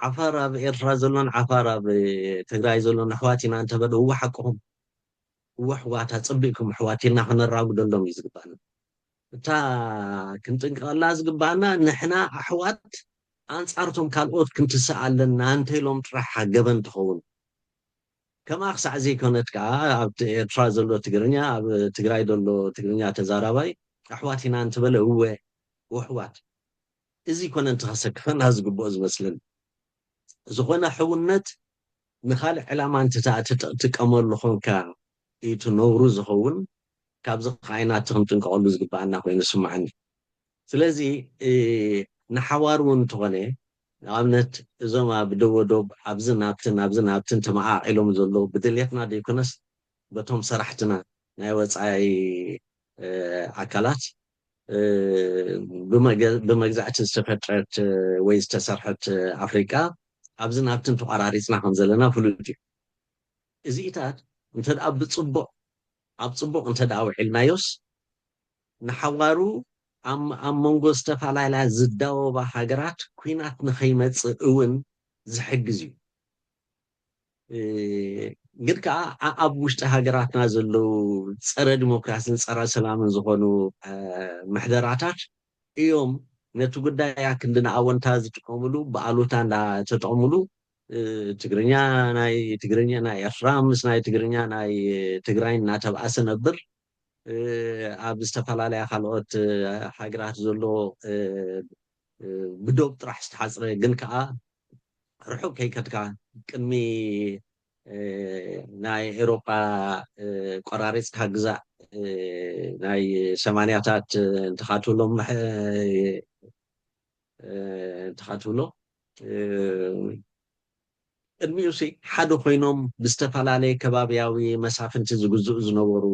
Speaker 2: ዓፋር ኣብ ኤርትራ ዘሎን ዓፋር ኣብ ትግራይ ዘሎን ኣሕዋት ኢና እንተበለ እዋ ሓቅኹም እዋ ኣሕዋታ ፀቢእኩም ኣሕዋት ኢልና ከነራጉደሎም እዩ ዝግባአና እታ ክንጥንቀቐላ ዝግባአና ንሕና ኣሕዋት ኣንጻርቶም ካልኦት ክንትስእ ኣለና እንተኢሎም ጥራሕ ገበን ትኸውን كما خصع زي كونت كا اب ኤርትራ ዘሎ ትግርኛ ኣብ ትግራይ ዘሎ ትግርኛ ተዛራባይ ኣሕዋትና እንትበለ ህወ ወሕዋት እዚ ኮነ እንትኸሰክፈና ዝግብኦ ዝመስልን ዝኾነ ሕውነት ንኻልእ ዕላማ እንትጥቀመሉ ኮንካ ትነብሩ ዝኸውን ካብዚ ከዓይናት ክንጥንቀቐሉ ዝግባአና ኮይኑ ስማዓኒ ስለዚ ንሓዋር እውን እንተኾነ ንኣብነት እዞም ኣብ ደወዶብ ኣብዚ ናብትን ተመዓቂሎም ዘለዉ ብድልየትና ደይኮነስ በቶም ሰራሕትና ናይ ወፃኢ ኣካላት ብመግዛእቲ ዝተፈጥረት ወይ ዝተሰርሐት ኣፍሪቃ ኣብዚ ናብትን ተቋራሪፅና ከም ዘለና ፍሉጥ እዩ እዚኢታት እንተደኣ ኣብ ፅቡቅ እንተደኣ ውዒልናዮስ ንሓዋሩ ኣብ መንጎ ዝተፈላለያ ዝዳወባ ሃገራት ኩናት ንኸይመፅእ እውን ዝሕግዝ እዩ ግን ከዓ ኣብ ውሽጢ ሃገራትና ዘለው ፀረ ዲሞክራሲን ፀረ ሰላምን ዝኾኑ ምሕደራታት እዮም ነቲ ጉዳይ ክንድና ኣወንታ ዝጥቀምሉ ብኣሉታ እንዳተጠቕምሉ ትግርኛ ናይ ኤርትራ ምስ ናይ ትግርኛ ናይ ትግራይ እናተባእሰ ነብር ኣብ ዝተፈላለያ ካልኦት ሃገራት ዘሎ ብዶብ ጥራሕ ዝተሓፅረ ግን ከዓ ርሑቅ ከይከድካ ቅድሚ ናይ ኤውሮጳ ቆራሪፅካ ግዛእ ናይ ሰማንያታት እንትኻትብሎም ቅድሚኡ ሓደ ኮይኖም ብዝተፈላለየ ከባቢያዊ መሳፍንቲ ዝግዝኡ ዝነበሩ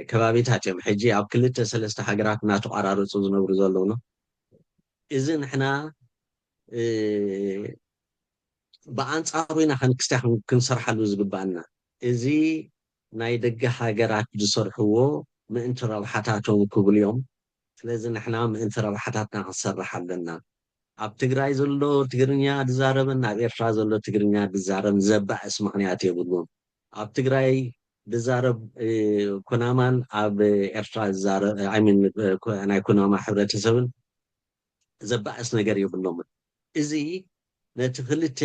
Speaker 2: ከባቢታት እዮም ሕጂ ኣብ ክልተ ሰለስተ ሃገራት እናተቋራረፁ ዝነብሩ ዘለውና እዚ ንሕና ብኣንፃሩ ኢና ክንክስታይ ክንሰርሓሉ ዝግባአና እዚ ናይ ደገ ሃገራት ዝሰርሕዎ ምእንቲ ረብሓታቶም ክብሉ እዮም ስለዚ ንሕና ምእንቲ ረብሓታትና ክንሰርሕ ኣለና ኣብ ትግራይ ዘሎ ትግርኛ ዝዛረብን ኣብ ኤርትራ ዘሎ ትግርኛ ዝዛረብን ዘባእስ ምክንያት የብሉን ኣብ ትግራይ ዝዛረብ ኩናማን ኣብ ኤርትራ ዝዛረብ ኣይሚን ናይ ኩናማ ሕብረተሰብን ዘባእስ ነገር የብሎምን እዚ ነቲ ክልተ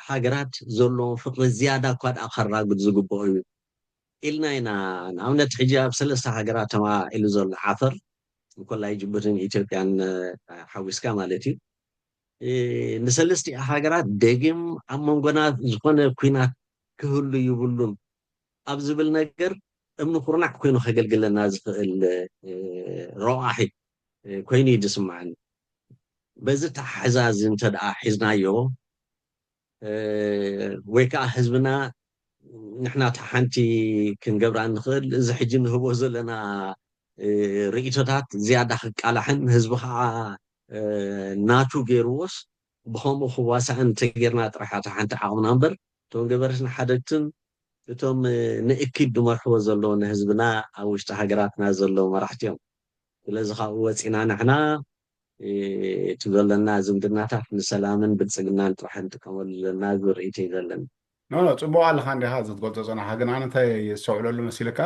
Speaker 2: ሃገራት ዘለዎም ፍቅሪ ዝያዳ እኳ ደኣ ከራግድ ዝግብኦ እዩ ኢልና ኢና ንኣብነት ሕጂ ኣብ ሰለስተ ሃገራት ተማኢሉ ዘሎ ዓፈር ንኮላይ ጅቡትን ኢትዮጵያን ሓዊስካ ማለት እዩ ንሰለስተ ሃገራት ደጊም ኣብ መንጎና ዝኾነ ኩናት ክህሉ ይብሉን ኣብ ዝብል ነገር እምኒ ኩርናዕ ኮይኑ ከገልግለና ዝኽእል ረቑሒ ኮይኑ ይድስማዓኒ በዚ ተሓሕዛዝ እንተደኣ ሒዝናዮ ወይ ከዓ ህዝብና ንሕና ሓንቲ ክንገብራ ንኽእል እዚ ሕጂ ንህቦ ዘለና ርእቶታት ዝያዳ ክቃላሕን ህዝቢ ከዓ ናቱ ገይርዎስ ብከምኡ ክዋሳእን እንተጌርና ጥራሓታ ሓንቲ ዓቕምና እምበር እቶም ገበረትና ሓደግትን እቶም ንእክድ ድመርሕዎ ዘለዎ ንህዝብና ኣብ ውሽጢ ሃገራትና ዘለዎ መራሕቲ እዮም ስለዚ ካብኡ ወፂና ንሕና እቲ ዘለና ዝምድናታት ንሰላምን ብልፅግናን ጥራሕ ንጥቀመሉ ዘለና ዝርእቶ እዩ ዘለና
Speaker 1: ፅቡቅ ኣለካ እንዲኻ ዝትገልፆ ፀናሓ ግን ኣነ እንታይ ዝሰውዕለሉ መሲልካ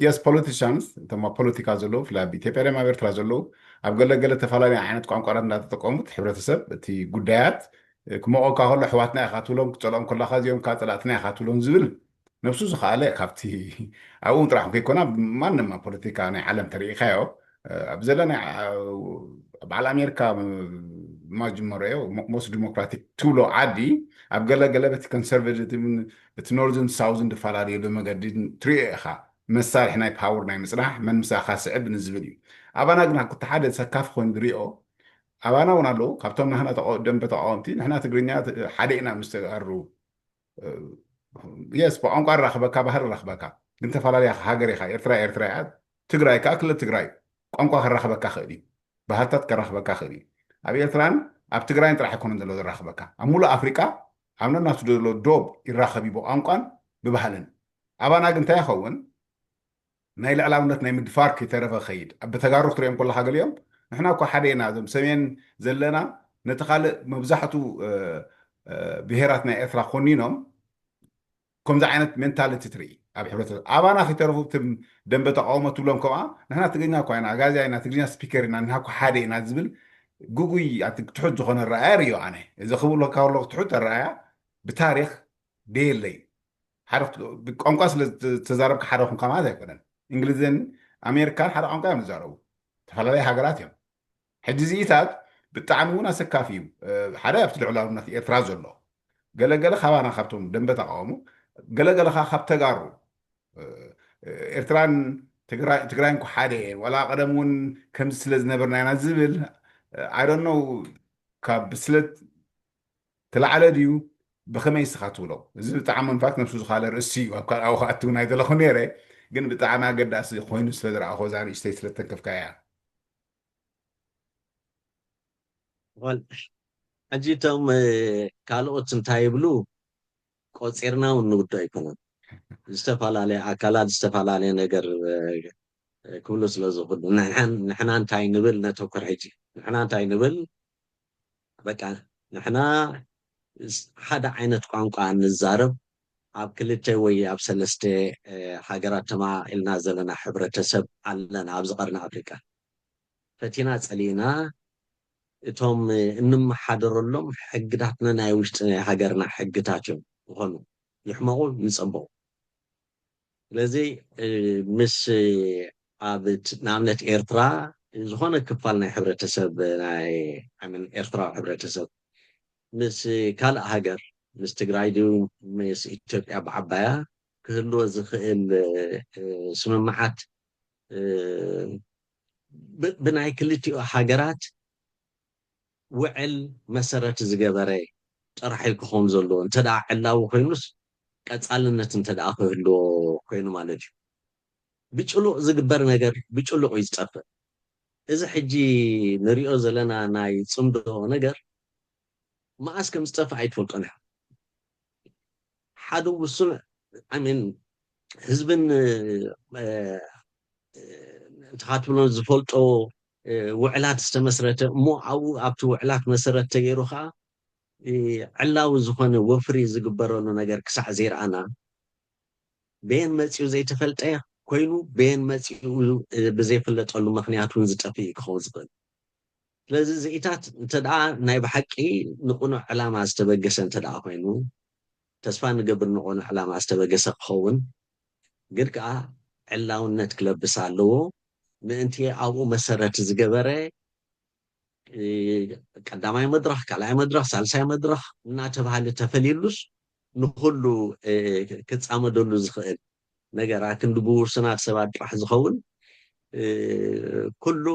Speaker 1: የስ ፖለቲሽንስ እቶም ኣብ ፖለቲካ ዘለዉ ብፍላይ ኣብ ኢትዮጵያ ድማ ኣብ ኤርትራ ዘለዉ ኣብ ገለገለ ተፈላለዩ ዓይነት ቋንቋታት እንዳተጠቀሙት ሕብረተሰብ እቲ ጉዳያት ክመቆካ ከሎ ኣሕዋትና ኢኻ ትብሎም ክፀልኦም ከለካ እዚኦም ካብ ፀላእትና ኢኻ ትብሎም ዝብል ነብሱ ዝከኣለ ካብቲ ኣብኡ ጥራሕ ከይኮና ማንም ኣብ ፖለቲካ ናይ ዓለም ተሪኢኻዮ ኣብ ዘለና በዓል ኣሜሪካ ما جمريو موست ديمقراطيك تولو عادي أبغى قال بس conservative نورثن ساوثن دفالاري لما قاعدين تريخا مسار إحنا باور ناي مسرح من مساحة صعب بالنسبة لي أبانا قلنا كنت حادث سكاف خون دريو أبانا ونالو كابتن نحن تقدم بتعامتي نحن تقرينيا حدينا مستقرو يس بقى أنقر رخبكا بحر رخبكا أنت فلاري حاجري خا إرتراي تقرأي كأكل تقرأي أنقر رخبكا خدي بحتت كرخبكا خدي أبي إرتران أب تقرأي أنت راح يكون عندنا رخبكا أمولا أفريقيا عملنا الناس دلو دوب الرخبي بو أنقان ببحلن أبانا قلت يا خوان نايل علامات نايم دفار كي تعرف خيد بتجارب تريم كل حاجة اليوم نحنا كو حدينا زم سمين زلنا نتخال مبزحته بهيراتنا إثرا خونينهم كم زعينت منتاليتي تري أبي حبرت أبانا خي تعرفوا تم دم بتقاومة طولهم كمان نحنا تجينا كو أنا جازي أنا تجينا سبيكر إن نحنا كو حدينا زبل جوجي تحط خون الرأي أنا إذا خبوا لك أول تحط الرأي بتاريخ ديلي حرف قنقاس تزارب حرف كما هذا يكون انجليزين امريكان حرف قنقا يزاربوا تفلالي حاجات يوم حج زيتات بتعاملونا سكافيو حدا يفتلعوا لنا في إطراز الله قال خوانا خبتهم دنبه تقاوموا قال خاب تقاروا إرتران تግራይ እንኳ ሓደ ወላ ቀደም እውን ከም ስለ ዝነበርና ኢና ዝብል I don't know ካብ ብስለት ተላዕለ ድዩ ብኸመይ ስኻ ትብሎ እዚ ብጣዕሚ ንፋክት ነፍሱ ዝኻለ ርእሲ እዩ ኣብ ካልእ ኣውቃት እውን ኣይተለኹ ነይረ ግን ብጣዕሚ ኣገዳሲ ኮይኑ ስለ ዝረኣኾ እዛ ንእሽተይ ስለ ተንከፍካ እያ
Speaker 2: ሕጂ እቶም ካልኦት እንታይ ይብሉ ቆፂርና እውን ንውዶ ኣይኮነን ዝተፈላለየ ኣካላት ዝተፈላለየ ነገር ክብሉ ስለ ዝኽእሉ ንሕና እንታይ ንብል ነተኩር ሕጂ ንሕና እንታይ ንብል በቃ ንሕና ሓደ ዓይነት ቋንቋ ንዛረብ ኣብ ክልተ ወይ ኣብ ሰለስተ ሃገራት ተማኢልና ዘለና ሕብረተሰብ ኣለና ኣብዚ ቀርኒ ኣፍሪቃ ፈቲና ፀሊና እቶም እንመሓደረሎም ሕግታትና ናይ ውሽጢ ናይ ሃገርና ሕግታት እዮም ዝኾኑ ይሕመቑ ይፀበቑ ስለዚ ምስ ኣብ ንኣብነት ኤርትራ ዝኾነ ክፋል ናይ ሕብረተሰብ ናይ ኤርትራዊ ሕብረተሰብ ምስ ካልእ ሃገር ምስ ትግራይ ድዩ ምስ ኢትዮጵያ ብዓባያ ክህልዎ ዝኽእል ስምምዓት ብናይ ክልቲኡ ሃገራት ውዕል መሰረት ዝገበረ ጥራሕ ክኾን ዘለዎ እንተደኣ ዕላዊ ኮይኑስ ቀፃልነት እንተደኣ ክህልዎ ኮይኑ ማለት እዩ ብጭሉቕ ዝግበር ነገር ብጭሉቕ እዩ ዝጠፍእ እዚ ሕጂ ንሪኦ ዘለና ናይ ፅምዶ ነገር መዓስ ከም ዝጠፍእ ኣይትፈልጦን ኢኻ ሓደ ውሱን ኣሚን ህዝብን እንትኻትብሎ ዝፈልጦ ውዕላት ዝተመስረተ እሞ ኣብኡ ኣብቲ ውዕላት መሰረት ተገይሩ ከዓ ዕላዊ ዝኾነ ወፍሪ ዝግበረሉ ነገር ክሳዕ ዘይረኣና ብየን መፂኡ ዘይተፈልጠ ኮይኑ ብየን መፂኡ ብዘይፍለጠሉ ምክንያት እውን ዝጠፍእ ክኸውን ዝኽእል ስለዚ ዝኢታት እንተደኣ ናይ ብሓቂ ንቁኑዕ ዕላማ ዝተበገሰ እንተደኣ ኮይኑ ተስፋ ንገብር ንቁኑዕ ዕላማ ዝተበገሰ ክኸውን ግን ከዓ ዕላውነት ክለብስ ኣለዎ ምእንቲ ኣብኡ መሰረት ዝገበረ ቀዳማይ መድረኽ ካልኣይ መድረኽ ሳልሳይ መድረኽ እናተባሃለ ተፈልዩሉስ ንኩሉ ክፃመደሉ ዝኽእል ነገራት ክንዲ ብውርሱናት ሰባት ጥራሕ ዝኸውን ኩሉ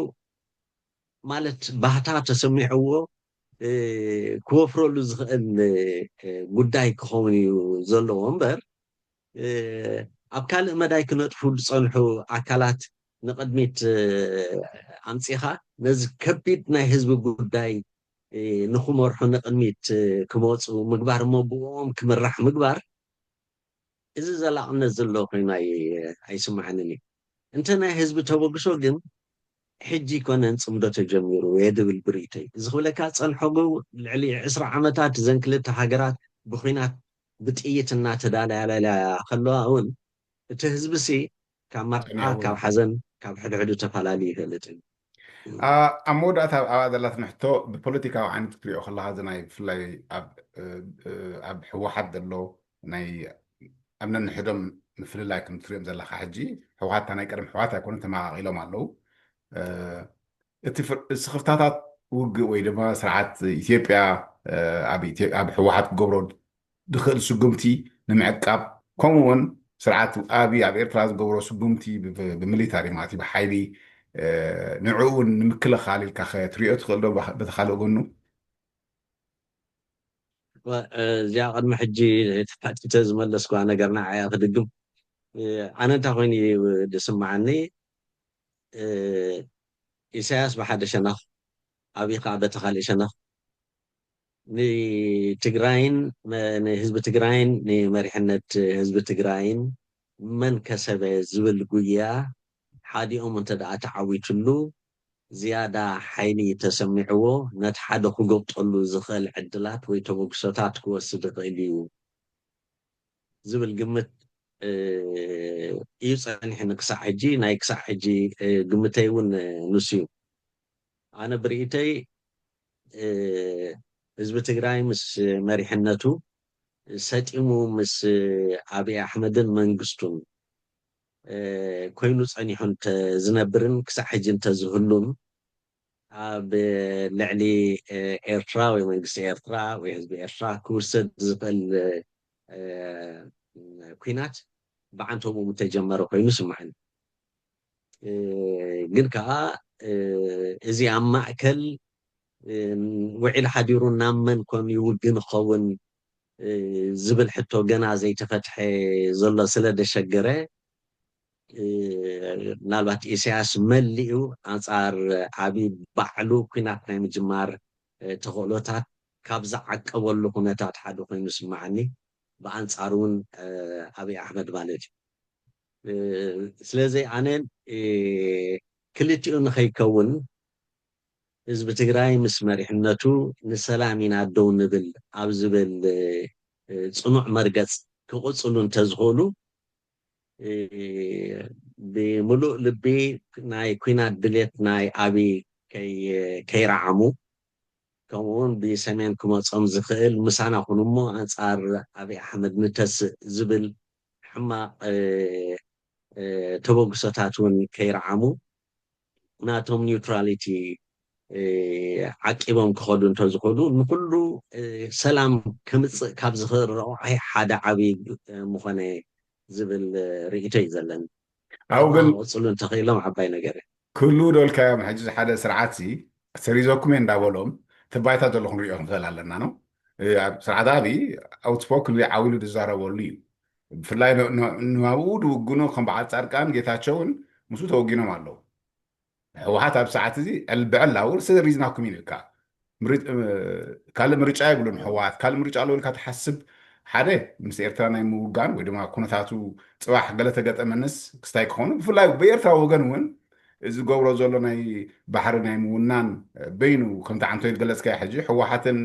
Speaker 2: ማለት ባህታ ተሰሚዕዎ ክወፍረሉ ዝኽእል ጉዳይ ክኸውን እዩ ዘለዎ እምበር ኣብ ካልእ መዳይ ክነጥፉ ዝፀንሑ ኣካላት ንቅድሚት ኣምፂኻ ነዚ ከቢድ ናይ ህዝቢ ጉዳይ ንክመርሑ ንቅድሚት ክመፁ ምግባር እሞ ብኦም ክምራሕ ምግባር እዚ ዘላቕነት ዘሎ ኮይኑ ኣይስማዓንን እዩ እንተ ናይ ህዝቢ ተበግሶ ግን ሕጂ ኮነን ፅምዶ ተጀሚሩ የድብል ብርእተይ እዚ ክብለካ ፀንሖ ልዕሊ 20 ዓመታት ዘን ክልተ ሃገራት ብኩናት ብጥይት እናተዳለያ ከለዋ እውን እቲ ህዝቢ ሲ ካብ መርዓ ካብ ሓዘን ካብ ሕድሕዱ ተፈላለዩ ይፈልጥ እዩ
Speaker 1: ኣብ መወዳእታ ኣብኣ ዘላ ትንሕቶ ብፖለቲካዊ ዓይነት ክትሪኦ ከለካ እዚ ናይ ብፍላይ ኣብ ሕወሓት ዘሎ ናይ ኣብ ነንሕዶም ምፍልላይ ከም ትሪኦም ዘለካ ሕጂ ሕወሓት ናይ ቀደም ሕወሓት ኣይኮነ ተመቃቂሎም ኣለው እቲ ስኽፍታታት ውግእ ወይ ድማ ስርዓት ኢትዮጵያ ኣብ ሕወሓት ክገብሮ ድኽእል ስጉምቲ ንምዕቃብ ከምኡውን ስርዓት ኣብይ ኣብ ኤርትራ ዝገብሮ ስጉምቲ ብሚሊታሪ ማለት እዩ ብሓይሊ ንዕኡ ንምክልኻል ኢልካ ኸ ትሪኦ ትኽእል ዶ በቲ ካልእ ጎኑ
Speaker 2: እዚኣ ቅድሚ ሕጂ ተፋጢተ ዝመለስኳ ነገር ንዓያ ክድግም ኣነ እንታይ ኮይኑ ዝስማዓኒ ኢሳያስ ብሓደ ሸነኽ ኣብይ ከዓ በቲ ካልእ ሸነኽ ንትግራይን ንህዝቢ ትግራይን ንመሪሕነት ህዝቢ ትግራይን መን ከሰበ ዝብል ጉያ ሓዲኦም እንተደኣ ተዓዊትሉ ዝያዳ ሓይሊ ተሰሚዕዎ ነቲ ሓደ ክገብጠሉ ዝኽእል ዕድላት ወይ ተበግሶታት ክወስድ ይኽእል እዩ ዝብል ግምት እዩ ፀኒሕኒ ክሳዕ ሕጂ ናይ ክሳዕ ሕጂ ግምተይ እውን ንሱ እዩ ኣነ ብርእተይ ህዝቢ ትግራይ ምስ መሪሕነቱ ሰጢሙ ምስ ኣብይ ኣሕመድን መንግስቱን ኮይኑ ፀኒሑ እንተዝነብርን ክሳብ ሕጂ እንተዝህሉን ኣብ ልዕሊ ኤርትራ ወይ መንግስቲ ኤርትራ ወይ ህዝቢ ኤርትራ ክውሰድ ዝኽእል ኩናት ብዓንቶሙ ተጀመረ ኮይኑ ስማዕኒ ግን ከዓ እዚ ኣብ ማእከል ውዒል ሓዲሩ ናብ መን ኮን ይውግን ክኸውን ዝብል ሕቶ ገና ዘይተፈትሐ ዘሎ ስለ ደሸገረ ምናልባት ኢሳያስ መሊኡ ኣንጻር ዓብይ ባዕሉ ኩናት ናይ ምጅማር ተኽእሎታት ካብ ዝዓቀበሉ ኩነታት ሓደ ኮይኑ ስማዓኒ ብኣንጻሩ እውን ኣብይ ኣሕመድ ማለት እዩ ስለዚ ኣነ ክልቲኡ ንኸይከውን ህዝቢ ትግራይ ምስ መሪሕነቱ ንሰላም ኢና ደው ንብል ኣብ ዝብል ፅኑዕ መርገፅ ክቕፅሉ እንተዝኽእሉ ብምሉእ ልቢ ናይ ኩናት ድሌት ናይ ኣብይ ከይረዓሙ ከምኡውን ብሰሜን ክመፆም ዝኽእል ምሳና ኩኑ እሞ ኣንጻር ኣብይ ኣሕመድ ንተስእ ዝብል ሕማቕ ተበግሶታት እውን ከይረዓሙ ናቶም ኒውትራሊቲ ዓቂቦም ክኸዱ እንተዝኽእሉ ንኩሉ ሰላም ከምፅእ ካብ ዝኽእል ረቑዓይ ሓደ ዓብይ ምኾነ ዝብል ርእቶ እዩ ዘለኒ
Speaker 1: ኣብኡ ግን
Speaker 2: ቅፅሉ እንተኽኢሎም ዓባይ ነገር እዩ
Speaker 1: ኩሉ ደልካዮም ሕጂ ሓደ ስርዓት ሰሪዞኩም እየ እንዳበሎም ትባይታ ዘሎ ክንሪኦ ክንኽእል ኣለና ነው ስርዓት ኣብይ ኣውትስፖክን ዓዊሉ ዝዛረበሉ እዩ ብፍላይ ንባብኡ ድውግኑ ከም በዓል ፃድቃን ጌታቸውን ምስኡ ተወጊኖም ኣለዉ ህወሓት ኣብ ሰዓት እዚ ዕልብዕል ኣውር ሰሪዝናኩም ኢልካ ካልእ ምርጫ ይብሉን ህወሓት ካልእ ምርጫ ኣሎ ኢልካ ትሓስብ ሓደ ምስ ኤርትራ ናይ ምውጋን ወይ ድማ ኩነታቱ ፅባሕ ገለ ተገጠመንስ ክስታይ ክኾኑ ብፍላይ ብኤርትራ ወገን እውን ዝገብሮ ዘሎ ናይ ባሕሪ ናይ ምውናን በይኑ ከምቲ ዓንቶ ገለፅካ ሕጂ ህወሓትን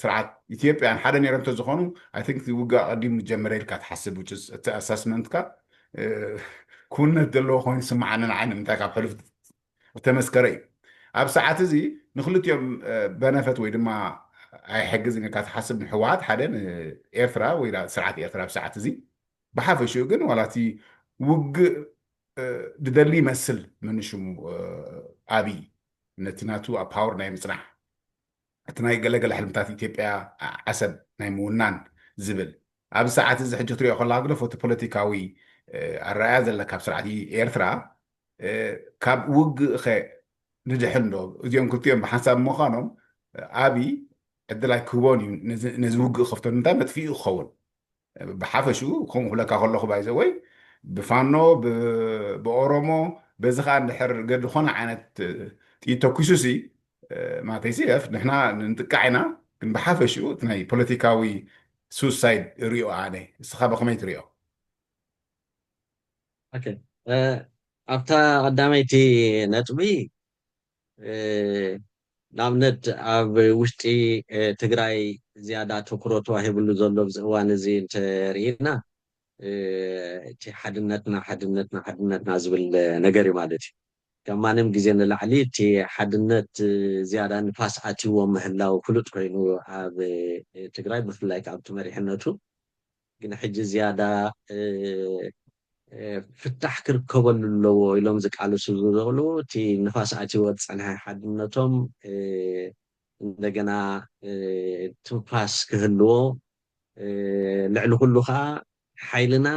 Speaker 1: ስርዓት ኢትዮጵያን ሓደ ነይሮም እንተዝኾኑ ኣይ ቲንክ ውጋእ ቀዲሙ ጀመረ ኢልካ ትሓስብ እቲ ኣሳስመንትካ ኩነት ዘለዎ ኮይኑ ስማዓንን ዓይኒ ምንታይ ካብ ሕሉፍ ዝተመስከረ እዩ ኣብ ሰዓት እዚ ንክልቲኦም በነፈት ወይ ድማ ኣይሕግዝን ኢልካ ትሓስብ ንሕወሓት ሓደ ኤርትራ ወይ ስርዓት ኤርትራ ኣብ ሰዓት እዚ ብሓፈሽኡ ግን ዋላቲ ውግእ ድደሊ ይመስል ምንሽሙ ኣብይ ነቲ ናቱ ኣብ ፓወር ናይ ምፅናሕ እቲ ናይ ገለገለ ሕልምታት ኢትዮጵያ ዓሰብ ናይ ምውናን ዝብል ኣብ ሰዓት እዚ ሕጂ ትሪኦ ከለካ ግለ ፎቶ ፖለቲካዊ ኣረኣያ ዘለካ ኣብ ስርዓት ኤርትራ ካብ ውግእ ኸ ንድሕን ዶ እዚኦም ክልቲኦም ብሓንሳብ ምዃኖም ኣብይ ዕድላይ ክህቦን እዩ ነዚ ውግእ ከፍቶ እንታይ መጥፊኡ ክኸውን ብሓፈሽኡ ከምኡ ክብለካ ከለኹ ባይዘ ወይ ብፋኖ ብኦሮሞ በዚ ከዓ እንድሕር ገዲ ዝኾነ ዓይነት ጥይት ተኪሱሲ ማተይሲፍ ንሕና ንጥቃዕ ኢና ግን ብሓፈሽኡ እቲ ናይ ፖለቲካዊ ሱሳይድ ሪኦ ኣነ እስኻ ብኸመይ ትሪኦ
Speaker 2: ኣብታ ቀዳመይቲ ነጥቢ ንኣብነት ኣብ ውሽጢ ትግራይ ዝያዳ ትኩረት ተዋሂብሉ ዘሎ ኣብዚ እዋን እዚ እንተሪኢና እቲ ሓድነትና ሓድነትና ሓድነትና ዝብል ነገር እዩ ማለት እዩ ከም ማንም ግዜ ንላዕሊ እቲ ሓድነት ዝያዳ ንፋስ ኣትይዎ ምህላው ፍሉጥ ኮይኑ ኣብ ትግራይ ብፍላይ ካብቲ መሪሕነቱ ግን ሕጂ ዝያዳ ፍታሕ ክርከበሉ ኣለዎ ኢሎም ዝቃልሱ ዝብሉ እቲ ንፋስ ኣትይዎ ዝፀንሐ ሓድነቶም እንደገና ትንፋስ ክህልዎ ልዕሊ ኩሉ ከዓ ሓይልና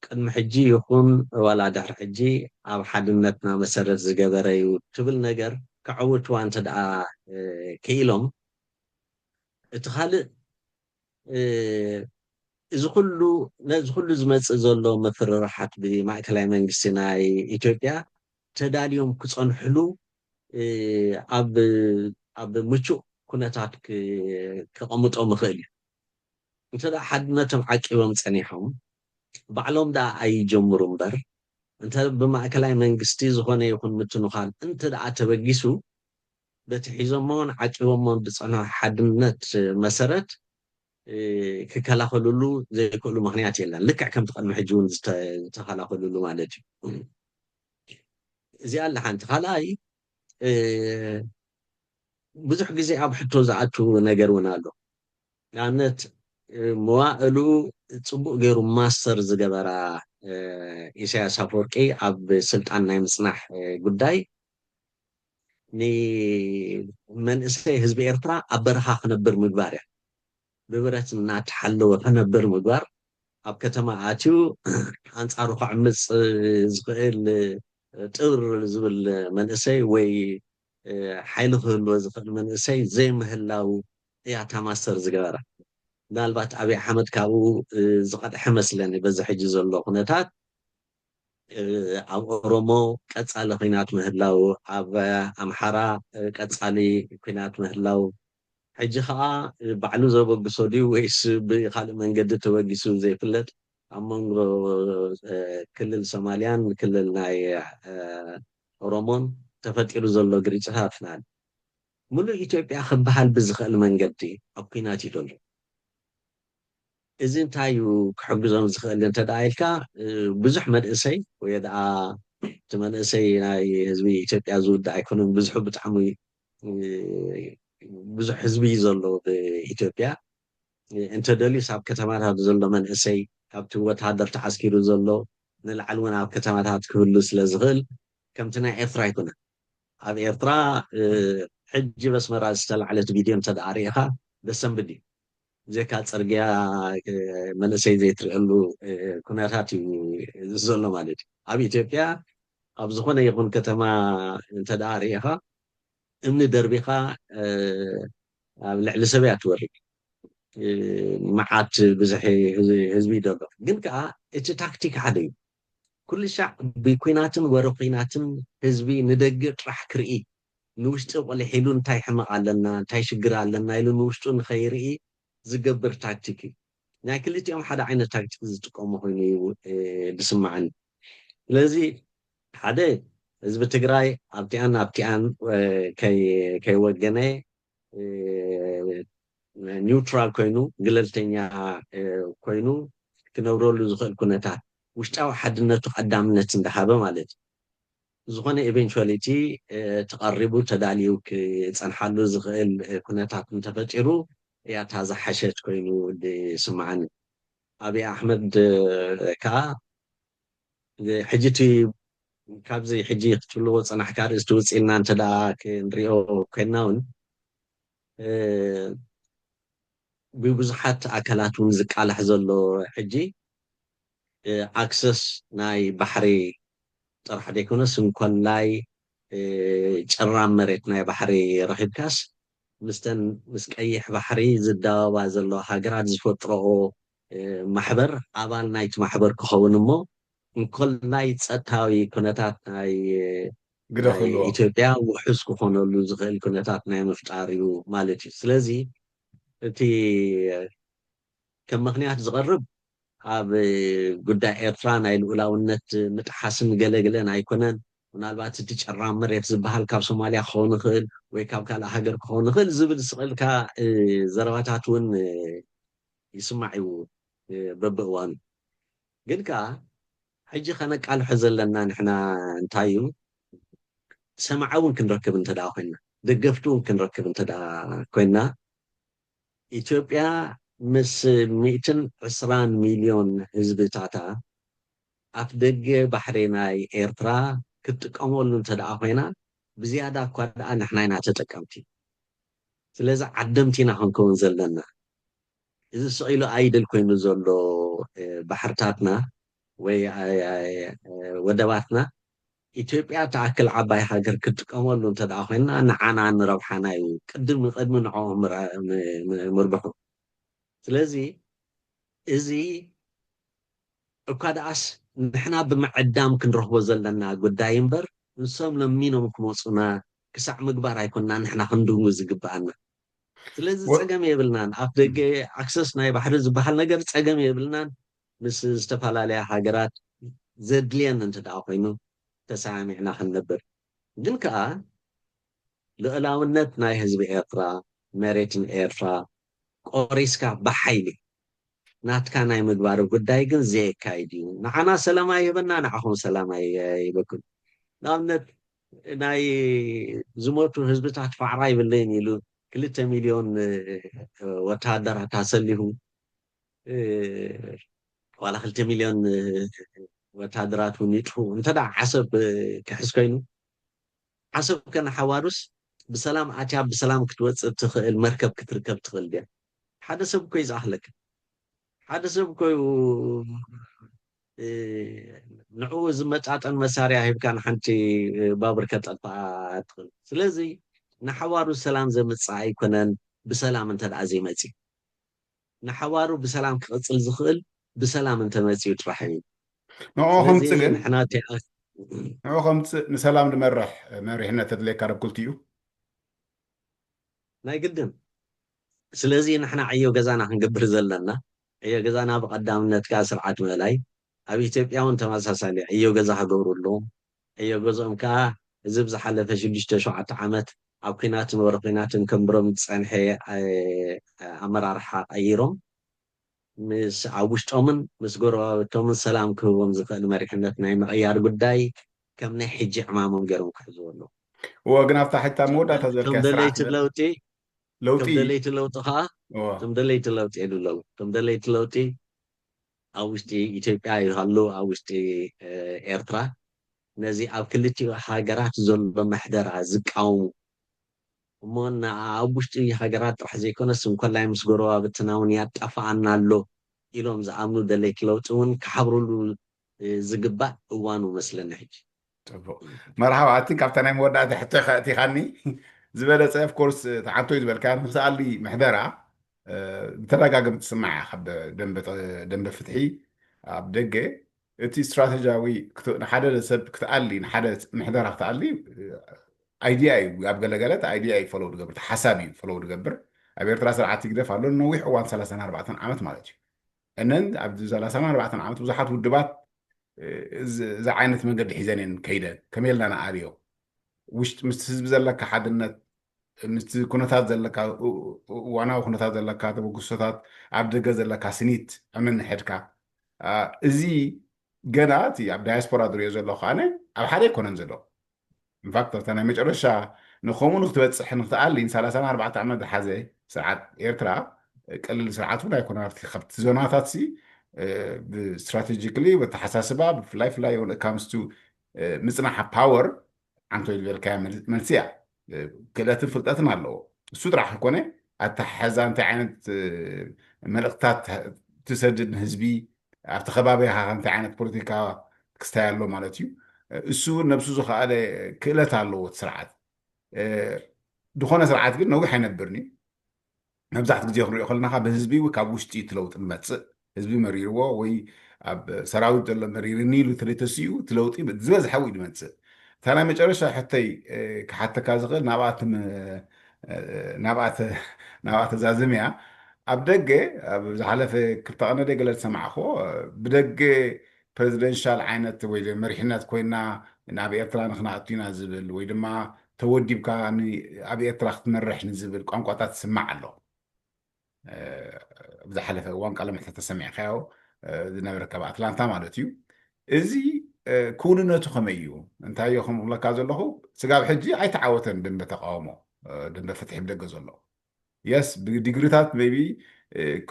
Speaker 2: ቅድሚ ሕጂ ይኹን ዋላ ድሕሪ ሕጂ ኣብ ሓድነትና መሰረት ዝገበረ እዩ ትብል ነገር ክዓውትዋ እንተ ደኣ ክኢሎም እቲ ካልእ እዚ ኩሉ ነዚ ኩሉ ዝመፅእ ዘሎ ምፍርራሓት ብማእከላይ መንግስቲ ናይ ኢትዮጵያ ተዳልዮም ክፀንሕሉ ኣብ ምቹእ ኩነታት ክቐምጦም ይኽእል እዩ እንተ ደኣ ሓድነቶም ዓቂቦም ፀኒሖም ባዕሎም ዳ ኣይጀምሩ እምበር እንተ ብማእከላይ መንግስቲ ዝኾነ ይኹን ምትንኻል እንተ ደኣ ተበጊሱ በቲ ሒዞሞን ዓቂቦሞን ብፀንሖ ሓድነት መሰረት ክከላኸልሉ ዘይክእሉ ምክንያት የለን ልክዕ ከምቲ ቅድሚ ሕጂ እውን ዝተኸላኸልሉ ማለት እዩ እዚኣ ኣላ ሓንቲ ካልኣይ ብዙሕ ግዜ ኣብ ሕቶ ዝኣቱ ነገር እውን ኣሎ ንኣብነት መዋእሉ ፅቡቅ ገይሩ ማስተር ዝገበራ ኢሳያስ ኣፈወርቂ ኣብ ስልጣን ናይ ምፅናሕ ጉዳይ ንመንእሰይ ህዝቢ ኤርትራ ኣብ በረኻ ክነብር ምግባር እያ ብብረት እናተሓለወ ክነብር ምግባር ኣብ ከተማ ኣትዩ ኣንጻሩ ክዕምፅ ዝኽእል ጥር ዝብል መንእሰይ ወይ ሓይሊ ክህልዎ ዝኽእል መንእሰይ ዘይምህላው እያ እታ ማስተር ዝገበራ ምናልባት ኣብይ ኣሕመድ ካብኡ ዝቐድሐ መስለኒ በዚ ሕጂ ዘሎ ኩነታት ኣብ ኦሮሞ ቀፃሊ ኩናት ምህላው ኣብ ኣምሓራ ቀፃሊ ኩናት ምህላው ሕጂ ከዓ ባዕሉ ዘበግሶ ድዩ ወይስ ብካልእ መንገዲ ተበጊሱ ዘይፍለጥ ኣብ መንጎ ክልል ሶማልያን ክልል ናይ ኦሮሞን ተፈጢሩ ዘሎ ግርጭታት ናል ሙሉእ ኢትዮጵያ ክበሃል ብዝኽእል መንገዲ ኣብ ኩናት እዩ ዘሎ እዚ እንታይ እዩ ክሕግዞም ዝኽእል እንተደኣ ኢልካ ብዙሕ መንእሰይ ወይ ደኣ እቲ መንእሰይ ናይ ህዝቢ ኢትዮጵያ ዝውዳእ ኣይኮነን ብዙሑ ብጣዕሚ ብዙሕ ህዝቢ እዩ ዘሎ ብኢትዮጵያ እንተደልዩስ ኣብ ከተማታት ዘሎ መንእሰይ ካብቲ ወታደር ተዓስኪሩ ዘሎ ንላዕሊ እውን ኣብ ከተማታት ክህሉ ስለ ዝኽእል ከምቲ ናይ ኤርትራ ኣይኮነን ኣብ ኤርትራ ሕጂ መስመራ ዝተላዕለት ቪድዮ እንተደኣ ሪኢኻ ደሰንብድ እዩ ዜካ ፅርግያ መንእሰይ ዘይትርእሉ ኩነታት እዩ ዘሎ ማለት እዩ ኣብ ኢትዮጵያ ኣብ ዝኾነ ይኹን ከተማ እንተደኣ ሪኢኻ እምኒ ደርቢኻ ኣብ ልዕሊ ሰብ እያ ትወርድ መዓት ብዙሕ ህዝቢ ደሎ ግን ከዓ እቲ ታክቲክ ሓደ እዩ ኩሉ ሻዕ ብኩናትን ወረ ኩናትን ህዝቢ ንደገ ጥራሕ ክርኢ ንውሽጢ ቆሊሒሉ እንታይ ሕማቕ ኣለና እንታይ ሽግር ኣለና ኢሉ ንውሽጡ ንኸይርኢ ዝገብር ታክቲክ እዩ ናይ ክልቲኦም ሓደ ዓይነት ታክቲክ ዝጥቀሙ ኮይኑ ዝስማዓኒ ስለዚ ሓደ ህዝቢ ትግራይ ኣብቲኣን ከይወገነ ኒውትራል ኮይኑ ገለልተኛ ኮይኑ ክነብረሉ ዝኽእል ኩነታት ውሽጣዊ ሓድነቱ ቀዳምነት እንዳሃበ ማለት እዩ ዝኾነ ኤቨንቹዋሊቲ ተቐሪቡ ተዳልዩ ክፀንሓሉ ዝኽእል ኩነታት እንተፈጢሩ እያ እታ ዝሓሸት ኮይኑ ዝስማዓኒ ኣብይ ኣሕመድ ከዓ ሕጂ እቲ ካብዚ ሕጂ ክትብልዎ ፀናሕካ ርእስቲ ውፅኢልና እንተደኣ ክንሪኦ ኮይና እውን ብብዙሓት ኣካላት እውን ዝቃላሕ ዘሎ ሕጂ ኣክሰስ ናይ ባሕሪ ጥራሕ ዘይኮነስ እንኮላይ ጨራም መሬት ናይ ባሕሪ ረኺብካስ ምስተን ምስ ቀይሕ ባሕሪ ዝዳበባ ዘለዋ ሃገራት ዝፈጥረኦ ማሕበር ኣባል ናይቲ ማሕበር ክኸውን እሞ እንኮላይ ፀጥታዊ ኩነታት ናይ ኢትዮጵያ ውሕስ ክኾነሉ ዝኽእል ኩነታት ናይ ምፍጣር እዩ ማለት እዩ ስለዚ እቲ ከም ምክንያት ዝቐርብ ኣብ ጉዳይ ኤርትራ ናይ ልኡላውነት ምጥሓስን ገለገለን ኣይኮነን ምናልባት እቲ ጨራም መሬት ዝበሃል ካብ ሶማልያ ክኸውን ይኽእል ወይ ካብ ካልእ ሃገር ክኸውን ይኽእል ዝብል ዝኽእልካ ዘረባታት እውን ይስማዕ እዩ በብእዋኑ ግን ከዓ ሕጂ ከነቃልሖ ዘለና ንሕና እንታይ እዩ ሰማዓ እውን ክንረክብ እንተደኣ ኮይና ደገፍቲ እውን ክንረክብ እንተደኣ ኮይና ኢትዮጵያ ምስ 120 ሚልዮን ህዝብታታ ኣፍ ደገ ባሕሪ ናይ ኤርትራ ክትጥቀመሉ እንተደኣ ኮይና ብዝያዳ እኳ ደኣ ንሕና ኢና ተጠቀምቲ ስለዚ ዓደምቲ ኢና ክንከውን ዘለና እዚ ስቂሉ ኣይድል ኮይኑ ዘሎ ባሕርታትና ወይ ወደባትና ኢትዮጵያ ተኣክል ዓባይ ሃገር ክትጥቀመሉ እንተደኣ ኮይና ንዓና ንረብሓና እዩ ቅድሚ ንዕኦም ምርብሑ ስለዚ እዚ እኳ ደኣስ ንሕና ብምዕዳም ክንረክቦ ዘለና ጉዳይ እምበር ንሶም ለሚኖም ክመፁና ክሳዕ ምግባር ኣይኮንና ንሕና ክንድንጉ ዝግባአና ስለዚ ፀገም የብልናን ኣፍ ደገ ኣክሰስ ናይ ባሕሪ ዝበሃል ነገር ፀገም የብልናን ምስ ዝተፈላለያ ሃገራት ዘድልየን እንተደኣ ኮይኑ ተሰሚዕና ክንነብር ግን ከዓ ልዕላውነት ናይ ህዝቢ ኤርትራ መሬትን ኤርትራ ቆሪስካ ብሓይሊ ናትካ ናይ ምግባር ጉዳይ ግን ዘየካይድ እዩ ንዓና ሰላማ ይህበና ንዓኹም ሰላማ ይበክል ንኣብነት ናይ ዝሞቱ ህዝብታት ፋዕራ ይብለይን ኢሉ 2 ሚልዮን ወታደራት ኣሰሊሁ ዋላ 2 ሚልዮን ወታደራት እውን ይጥፉ እንተዳ ዓሰብ ክሕዝ ኮይኑ ዓሰብ ከነ ሓዋሩስ ብሰላም ኣትያ ብሰላም ክትወፅእ ትኽእል መርከብ ክትርከብ ትኽእል ድያ ሓደ ሰብ ኮይ ዝኣኽለክ ሓደ ሰብ ኮይ ንዕኡ ዝመጣጠን መሳርያ ሂብካ ንሓንቲ ባቡር ከጠልፋ ትኽእል ስለዚ ንሓዋሩ ሰላም ዘምፅእ ኣይኮነን ብሰላም እንተደኣ ዘይመፂ ንሓዋሩ ብሰላም ክቕፅል ዝኽእል ብሰላም እንተመፂኡ ጥራሕ እዩ
Speaker 1: ንዕኡ
Speaker 2: ስለዚ
Speaker 1: ከምፅእ ግን
Speaker 2: ንሕና
Speaker 1: ንዕኡ ከምፅእ ንሰላም ዝመርሕ መሪሕነት ኣድልየካ ዶ ክልቲኡ
Speaker 2: ናይ ግድን ስለዚ ንሕና ዕዮ ገዛና ክንገብር ዘለና ዕዮ ገዛና ብቐዳምነትካ ስርዓት ምእላይ ኣብ ኢትዮጵያ እውን ተመሳሳሊ ዕዮ ገዛ ክገብሩ ኣለዎም ዕዮ ገዝኦም ከዓ እዚ ብዝሓለፈ 6-7 ዓመት ኣብ ኩናት ነበረ ኩናትን ከንብሮም ዝፀንሐ ኣመራርሓ ቀይሮም ምስ ኣብ ውሽጦምን ምስ ጎረባብቶምን ሰላም ክህቦም ዝኽእል መሪሕነት ናይ ምቕያር ጉዳይ ከም ናይ ሕጂ ዕማሞም ገይሮም ክሕዝቡ ኣለዉ
Speaker 1: ወግን ኣብታ ሕታ መወዳእታ
Speaker 2: እቶም
Speaker 1: ዘልክያ
Speaker 2: ደለይቲ
Speaker 1: ስርዓት
Speaker 2: ለውጢ
Speaker 1: ለውጢ
Speaker 2: እቶም ደለይቲ ለውጢ ከዓ እቶም ደለይቲ ለውጢ የሉ ኣለዉ እቶም ደለይቲ ለውጢ ኣብ ውሽጢ ኢትዮጵያ ይሃሉ ኣብ ውሽጢ ኤርትራ ነዚ ኣብ ክልቲኡ ሃገራት ዘሎ መሕደራ ዝቃወሙ እሞ ኣብ ውሽጢ ሃገራት ጥራሕ ዘይኮነስ እንኮላይ ምስ ጎረባብትና እውን ያጣፍኣና ኣሎ ኢሎም ዝኣምኑ ደለይቲ ለውጢ እውን ክሓብርሉ ዝግባእ እዋኑ መስለኒ ሕጂ
Speaker 1: መርሓባ ኣቲ ካብታ ናይ መወዳእታ ሕቶ እቲኻኒ ዝበለፀ ፍኮርስ ተዓንቶ እዩ ዝበልካ ንክትኣሊ ምሕደራ ብተደጋገም ትስማዕ ካብ ደንበ ፍትሒ ኣብ ደገ እቲ ስትራቴጂያዊ ንሓደ ሰብ ክትኣሊ ንሓደ ምሕደራ ክትኣሊ ኣይድያ እዩ ኣብ ገለገለ ኣይድያ እዩ ፈለው ዝገብር ሓሳብ እዩ ፈለው ዝገብር ኣብ ኤርትራ ስርዓት ይግደፍ ኣሎ ነዊሕ እዋን 34 ዓመት ማለት እዩ እነን ኣብ 34 ዓመት ብዙሓት ውድባት እዚ ዓይነት መንገዲ ሒዘን እየን ከይደን ከመይ ኢልና ንኣልዮ ውሽጢ ምስ ህዝቢ ዘለካ ሓድነት ምስቲ ኩነታት ዘለካ እዋናዊ ኩነታት ዘለካ ተበግሶታት ኣብ ደገ ዘለካ ስኒት ኣብ ነንሕድካ እዚ ገና እቲ ኣብ ዳያስፖራ ዝሪኦ ዘለኹ ኣነ ኣብ ሓደ ኣይኮነን ዘሎ ኢንፋክት ኣብታ ናይ መጨረሻ ንከምኡ ንክትበፅሕ ንክትኣሊ 34 ዓመት ዝሓዘ ስርዓት ኤርትራ ቀሊል ስርዓት እውን ኣይኮነን ካብቲ ዞናታት ብስትራቴጂካሊ ብተሓሳስባ ብፍላይ ፍላይ ካምስቱ ምፅናሕ ፓወር ዓንቶ ዝበልካያ መልሲ እያ ክእለትን ፍልጠትን ኣለዎ እሱ ጥራሕ ኮነ ኣተሓዛ እንታይ ዓይነት መልእክትታት ትሰድድ ንህዝቢ ኣብቲ ከባቢኻ እንታይ ዓይነት ፖለቲካ ክስታይ ኣሎ ማለት እዩ እሱ ነብሱ ዝኸኣለ ክእለት ኣለዎ እቲ ስርዓት ድኾነ ስርዓት ግን ነዊሕ ኣይነብርኒ መብዛሕቲ ግዜ ክንሪኦ ከለና ብህዝቢ ካብ ውሽጢ ትለውጥ ንመፅእ ህዝቢ መሪርዎ ወይ ኣብ ሰራዊት ዘሎ መሪርኒ ኢሉ ተለተሲኡ ትለውጢ ዝበዝሐ ወይ ዝመፅእ እታ ናይ መጨረሻ ሕተይ ክሓተካ ዝኽእል ናብኣተ ዛዝምያ ኣብ ደገ ኣብ ዝሓለፈ ክልተ ቀነደ ገለ ዝሰማዕኮ ብደገ ፕሬዚደንሻል ዓይነት ወይ መሪሕነት ኮይና ናብ ኤርትራ ንክናእቱና ዝብል ወይ ድማ ተወዲብካ ኣብ ኤርትራ ክትመርሕ ንዝብል ቋንቋታት ዝስማዕ ኣሎ ብዝሓለፈ እዋን ቃለ መሕተት ተሰሚዕካዮ ዝነበረካ ኣብ ኣትላንታ ማለት እዩ እዚ ክውንነቱ ከመይ እዩ እንታይ ዮ ከምብለካ ዘለኹ ስጋብ ሕጂ ኣይተዓወተን ደንበ ተቃውሞ ደንበ ፍትሒ ብደገ ዘሎ የስ ብዲግሪታት ቢ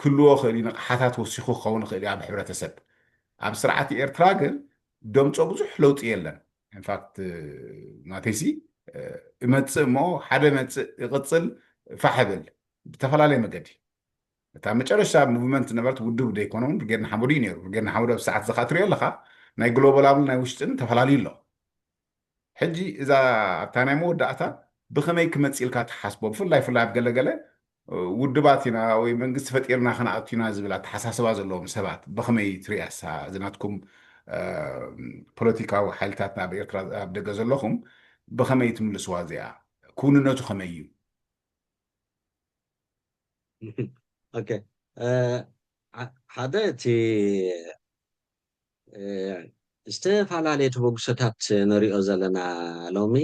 Speaker 1: ክልዎ ክእል ንቕሓታት ወሲኹ ክኸውን ክእል ኣብ ሕብረተሰብ ኣብ ስርዓት ኤርትራ ግን ደምፆ ብዙሕ ለውጢ የለን ኢንፋክት ናተይሲ እመፅእ እሞ ሓደ መፅእ ይቕፅል ፋሕብል ብተፈላለየ መገዲ እታ መጨረሻ ሙቭመንት ነበረት ውድብ ደይኮኖን ብጌርና ሓሙድ እዩ ነይሩ ብጌርና ሓሙድ ኣብ ሰዓት ዘካ ትሪኦ ኣለካ ናይ ግሎባላውን ናይ ውሽጥን ተፈላለዩ ኣሎ ሕጂ እዛ ኣብታ ናይ መወዳእታ ብኸመይ ክመፅእ ኢልካ ትሓስቦ ብፍላይ ፍላይ ኣብ ገለገለ ውድባት ኢና ወይ መንግስቲ ፈጢርና ክነኣቱና ዝብል ኣተሓሳስባ ዘለዎም ሰባት ብኸመይ ትሪእሳ ዝናትኩም ፖለቲካዊ ሓይልታት ኣብ ኤርትራ ኣብ ደገ ዘለኹም ብኸመይ ትምልስዋ እዚኣ ክውንነቱ ከመይ እዩ
Speaker 2: ኦኬ ሓደ እቲ ዝተፈላለየ ተበግሶታት ንሪኦ ዘለና ሎሚ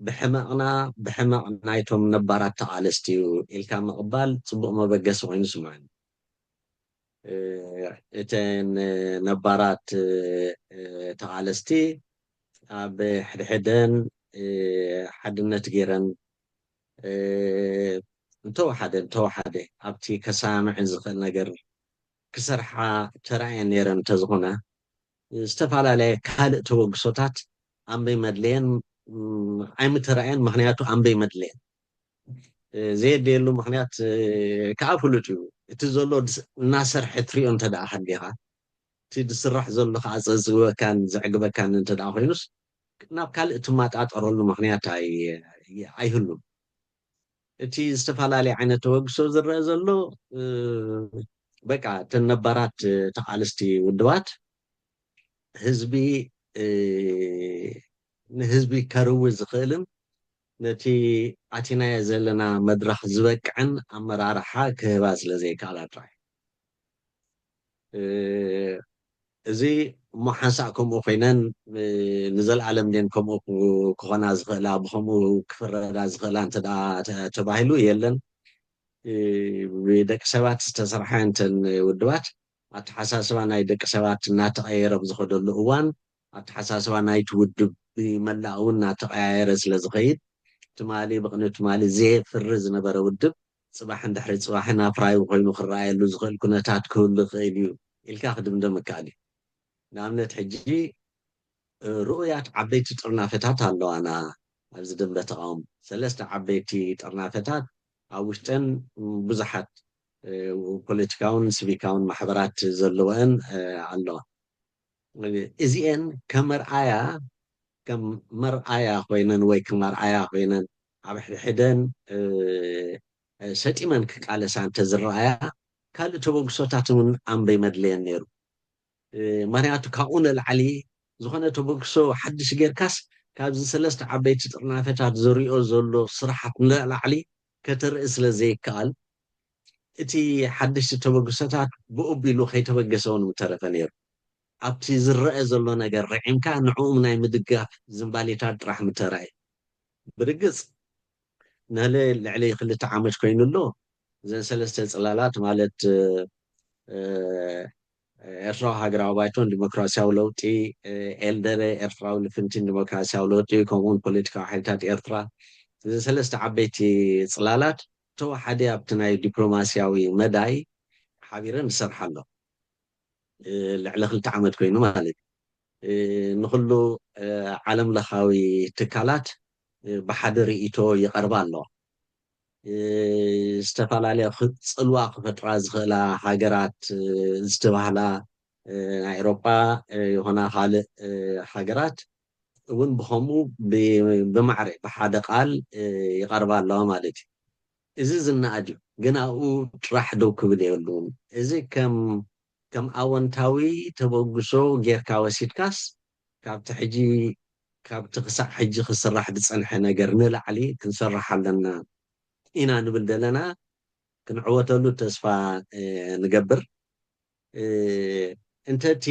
Speaker 2: ብሕማቕና ብሕማቕ ናይቶም ነባራት ተቓለስቲ እዩ ኢልካ ምቕባል ፅቡቕ መበገሲ ኮይኑ ስምዐኒ እተን ነባራት ተቓለስቲ ኣብ ሕድሕደን ሓድነት ገይረን እንተወሓደ ኣብቲ ከሳምዕ ዝኽእል ነገር ክሰርሓ ተራእየን ነይረን እንተዝኾነ ዝተፈላለየ ካልእ ተወግሶታት ኣንበይ መድልየን ኣይምተራእየን ምክንያቱ ኣንበይ መድልየን ዘየድልየሉ ምክንያት ከዓ ፍሉጥ እዩ እቲ ዘሎ እናሰርሐ ትሪኦ እንተደኣ ሃሊኻ እቲ ዝስራሕ ዘሎ ከዓ ዘዝግበካን ዘዕግበካን እንተደኣ ኮይኑስ ናብ ካልእ ትማጣጠረሉ ምክንያት ኣይህሉን እቲ ዝተፈላለየ ዓይነት ተወግሶ ዝረአ ዘሎ በቃ እተን ነባራት ተቃልስቲ ውድባት ህዝቢ ንህዝቢ ከርዊ ዝኽእልን ነቲ ኣቲናዮ ዘለና መድረክ ዝበቅዕን ኣመራርሓ ክህባ ስለ ዘይከኣላ ጥራይ እዚ እሞ ሓንሳእ ከምኡ ኮይነን ንዘለኣለም ድን ከምኡ ክኾና ዝኽእላ ብከምኡ ክፍረዳ ዝኽእላ እንተደኣ ተባሂሉ የለን ብደቂ ሰባት ዝተሰርሓ እንተን ውድባት ኣተሓሳስባ ናይ ደቂ ሰባት እናተቐየረ ብዝኸደሉ እዋን ኣተሓሳስባ ናይቲ ውድብ ብመላእ እውን እናተቐያየረ ስለ ዝኸይድ ትማሊ ብቕኒ ትማሊ ዘየፍሪ ዝነበረ ውድብ ፅባሕ እንድሕሪ ፅባሕ ናፍራይ ኮይኑ ክረኣየሉ ዝኽእል ኩነታት ክህሉ ይኽእል እዩ ኢልካ ክድምደም ይከኣል እዩ ንኣብነት ሕጂ ርኡያት ዓበይቲ ጥርናፈታት ኣለዋና ኣብዚ ደንበ ተቃውሞ ሰለስተ ዓበይቲ ጥርናፈታት ኣብ ውሽጠን ብዙሓት ፖለቲካውን ሲቪካውን ማሕበራት ዘለወን ኣለዋ እዚአን ከም መርኣያ ኮይነን ወይ ክመርኣያ ኮይነን ኣብ ሕድሕደን ሰጢመን ክቃለሳ እንተዝረኣያ ካልእ ተበግሶታት እውን ኣንበይ መድልየን ነይሩ ምክንያቱ ካብኡ ንላዕሊ ዝኾነ ተበግሶ ሓድሽ ጌርካስ ካብዚ ሰለስተ ዓበይቲ ጥርናፈታት ዝሪኦ ዘሎ ስራሓት ንላዕሊ ከተርኢ ስለ ዘይከኣል እቲ ሓድሽቲ ተበግሶታት ብኡቢሉ ከይተበገሰ እውን ምተረፈ ነይሩ ኣብቲ ዝረአ ዘሎ ነገር ርዒምካ ንዕኡ ናይ ምድጋፍ ዝምባሌታት ጥራሕ ምተራእየ ብርግፅ ንህለ ልዕሊ 2 ዓመት ኮይኑሎ እዘን ሰለስተ ፅላላት ማለት ኤርትራዊ ሃገራዊ ባይቶን ዲሞክራሲያዊ ለውጢ ኤልደረ ኤርትራዊ ልፍንቲን ዲሞክራሲያዊ ለውጢ ከምኡውን ፖለቲካዊ ሓይልታት ኤርትራ እዚ ሰለስተ ዓበይቲ ፅላላት ተዋሓደ ኣብቲ ናይ ዲፕሎማስያዊ መዳይ ሓቢረን ዝሰርሓ ኣሎ ልዕሊ 2 ዓመት ኮይኑ ማለት እዩ ንኩሉ ዓለም ለኻዊ ትካላት ብሓደ ርእይቶ ይቐርባ ኣለዋ ዝተፈላለየ ፅልዋ ክፈጥራ ዝኽእላ ሃገራት ዝተባህላ ናይ ኤውሮጳ ይኹና ካልእ ሃገራት እውን ብከምኡ ብማዕረ ብሓደ ቃል ይቐርባ ኣለዋ ማለት እዩ እዚ ዝነኣድ እዩ ግን ኣብኡ ጥራሕ ደው ክብል የብሉን እዚ ከም ኣወንታዊ ተበግሶ ጌርካ ወሲድካስ ካብቲ ክሳብ ሕጂ ክስራሕ ዝፀንሐ ነገር ንላዕሊ ክንሰርሕ ኣለና ኢና ንብል ዘለና ክንዕወተሉ ተስፋ ንገብር እንተቲ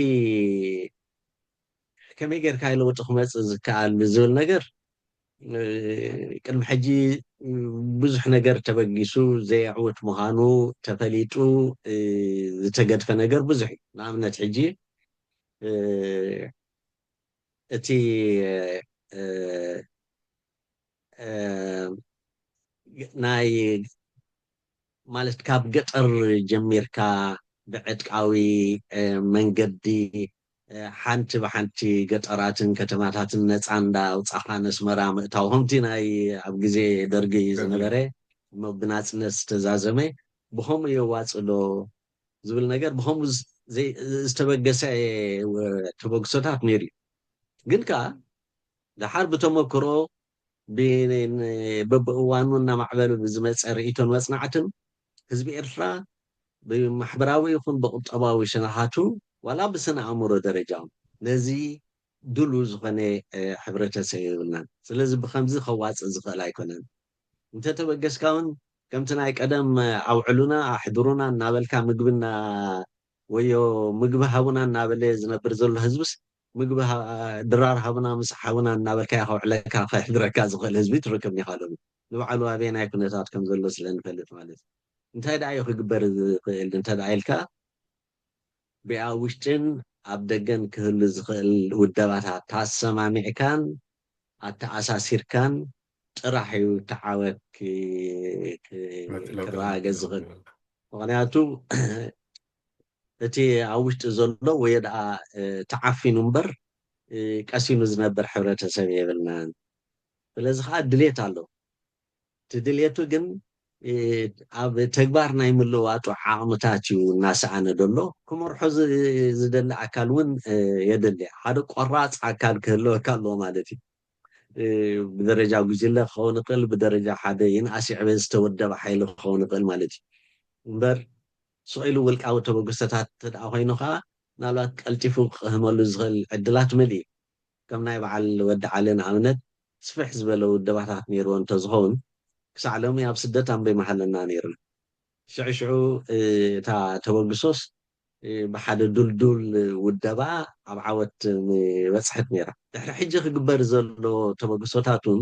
Speaker 2: ከመይ ጌርካ ለውጢ ክመፅእ ዝከኣል ዝብል ነገር ቅድሚ ሕጂ ብዙሕ ነገር ተበጊሱ ዘየዕውት ምዃኑ ተፈሊጡ ዝተገድፈ ነገር ብዙሕ እዩ ንኣብነት ሕጂ እቲ ናይ ማለት ካብ ገጠር ጀሚርካ ብዕጥቃዊ መንገዲ ሓንቲ ብሓንቲ ገጠራትን ከተማታትን ነፃ እንዳውፃእካ መስመራ ምእታው ከምቲ ናይ ኣብ ግዜ ደርጊ ዝነበረ ብናፅነት ዝተዛዘመ ብከምኡ የዋፅሎ ዝብል ነገር ብከምኡ ዝተበገሰ ተበግሶታት ነይሩ ግን ከዓ ድሓር ብተመክሮ በብእዋኑ እናማዕበሉ ብዝመፀ ርእይቶን መፅናዕትን ህዝቢ ኤርትራ ብማሕበራዊ ይኹን ብቁጠባዊ ሽነሃቱ ዋላ ብስነ ኣእምሮ ደረጃ ነዚ ድሉ ዝኾነ ሕብረተሰብ የብልናን ስለዚ ብከምዚ ከዋፅእ ዝኽእል ኣይኮነን እንተተበገስካ እውን ከምቲ ናይ ቀደም ኣውዕሉና ኣሕድሩና እናበልካ ምግብና ወዮ ምግቢ ሃቡና እናበለ ዝነብር ዘሎ ህዝብስ ምግቢ ድራር ሃቡና ምስ ሓቡና እናበልካ ከውዕለካ ከሕድረካ ዝኽእል ህዝቢ ትረክብ ይኻሎም ንባዕሉ ኣበይ ናይ ኩነታት ከም ዘሎ ስለንፈልጥ ማለት እንታይ ደኣ እዩ ክግበር ዝኽእል እንተደኣ ኢልካ ብኣ ውሽጥን ኣብ ደገን ክህሉ ዝኽእል ውደባታት ታሰማሚዕካን ኣተኣሳሲርካን ጥራሕ እዩ ተዓወት
Speaker 1: ለውጢ
Speaker 2: ክረጋገፅ
Speaker 1: ክመፅእ
Speaker 2: ዝኽእል
Speaker 1: ዝብል
Speaker 2: ምክንያቱ እቲ ኣብ ውሽጢ ዘሎ ወይ ደኣ ተዓፊኑ እምበር ቀሲኑ ዝነብር ሕብረተሰብ የብልናን ስለዚ ከዓ ድሌት ኣሎ እቲ ድሌቱ ግን ኣብ ተግባር ናይ ምልውዋጡ ዓቕምታት እዩ እናሰኣነ ደሎ ክመርሖ ዝደሊ ኣካል እውን የድሊ ሓደ ቆራፅ ኣካል ክህልወካ ኣለዎ ማለት እዩ ብደረጃ ጉጅለ ክኸውን ይኽእል ብደረጃ ሓደ ይንኣስ ይዕበ ዝተወደበ ሓይሊ ክኸውን ይኽእል ማለት እዩ እምበር ስኢሉ ውልቃዊ ተበግሶታት ተደኣ ኮይኑ ከዓ ምናልባት ቀልጢፉ ክህመሉ ዝኽእል ዕድላት ምልእ ከም ናይ በዓል ወዲ ዓለ ንኣብነት ስፍሕ ዝበለ ውደባታት ነይርዎ እንተዝኸውን ክሳዕ ሎሚ ኣብ ስደት ኣንበይ መሃለና ነይርና ሽዑ እታ ተበግሶስ ብሓደ ዱልዱል ውደባ ኣብ ዓወት በፅሐት ነይራ ድሕሪ ሕጂ ክግበር ዘሎ ተበግሶታት እውን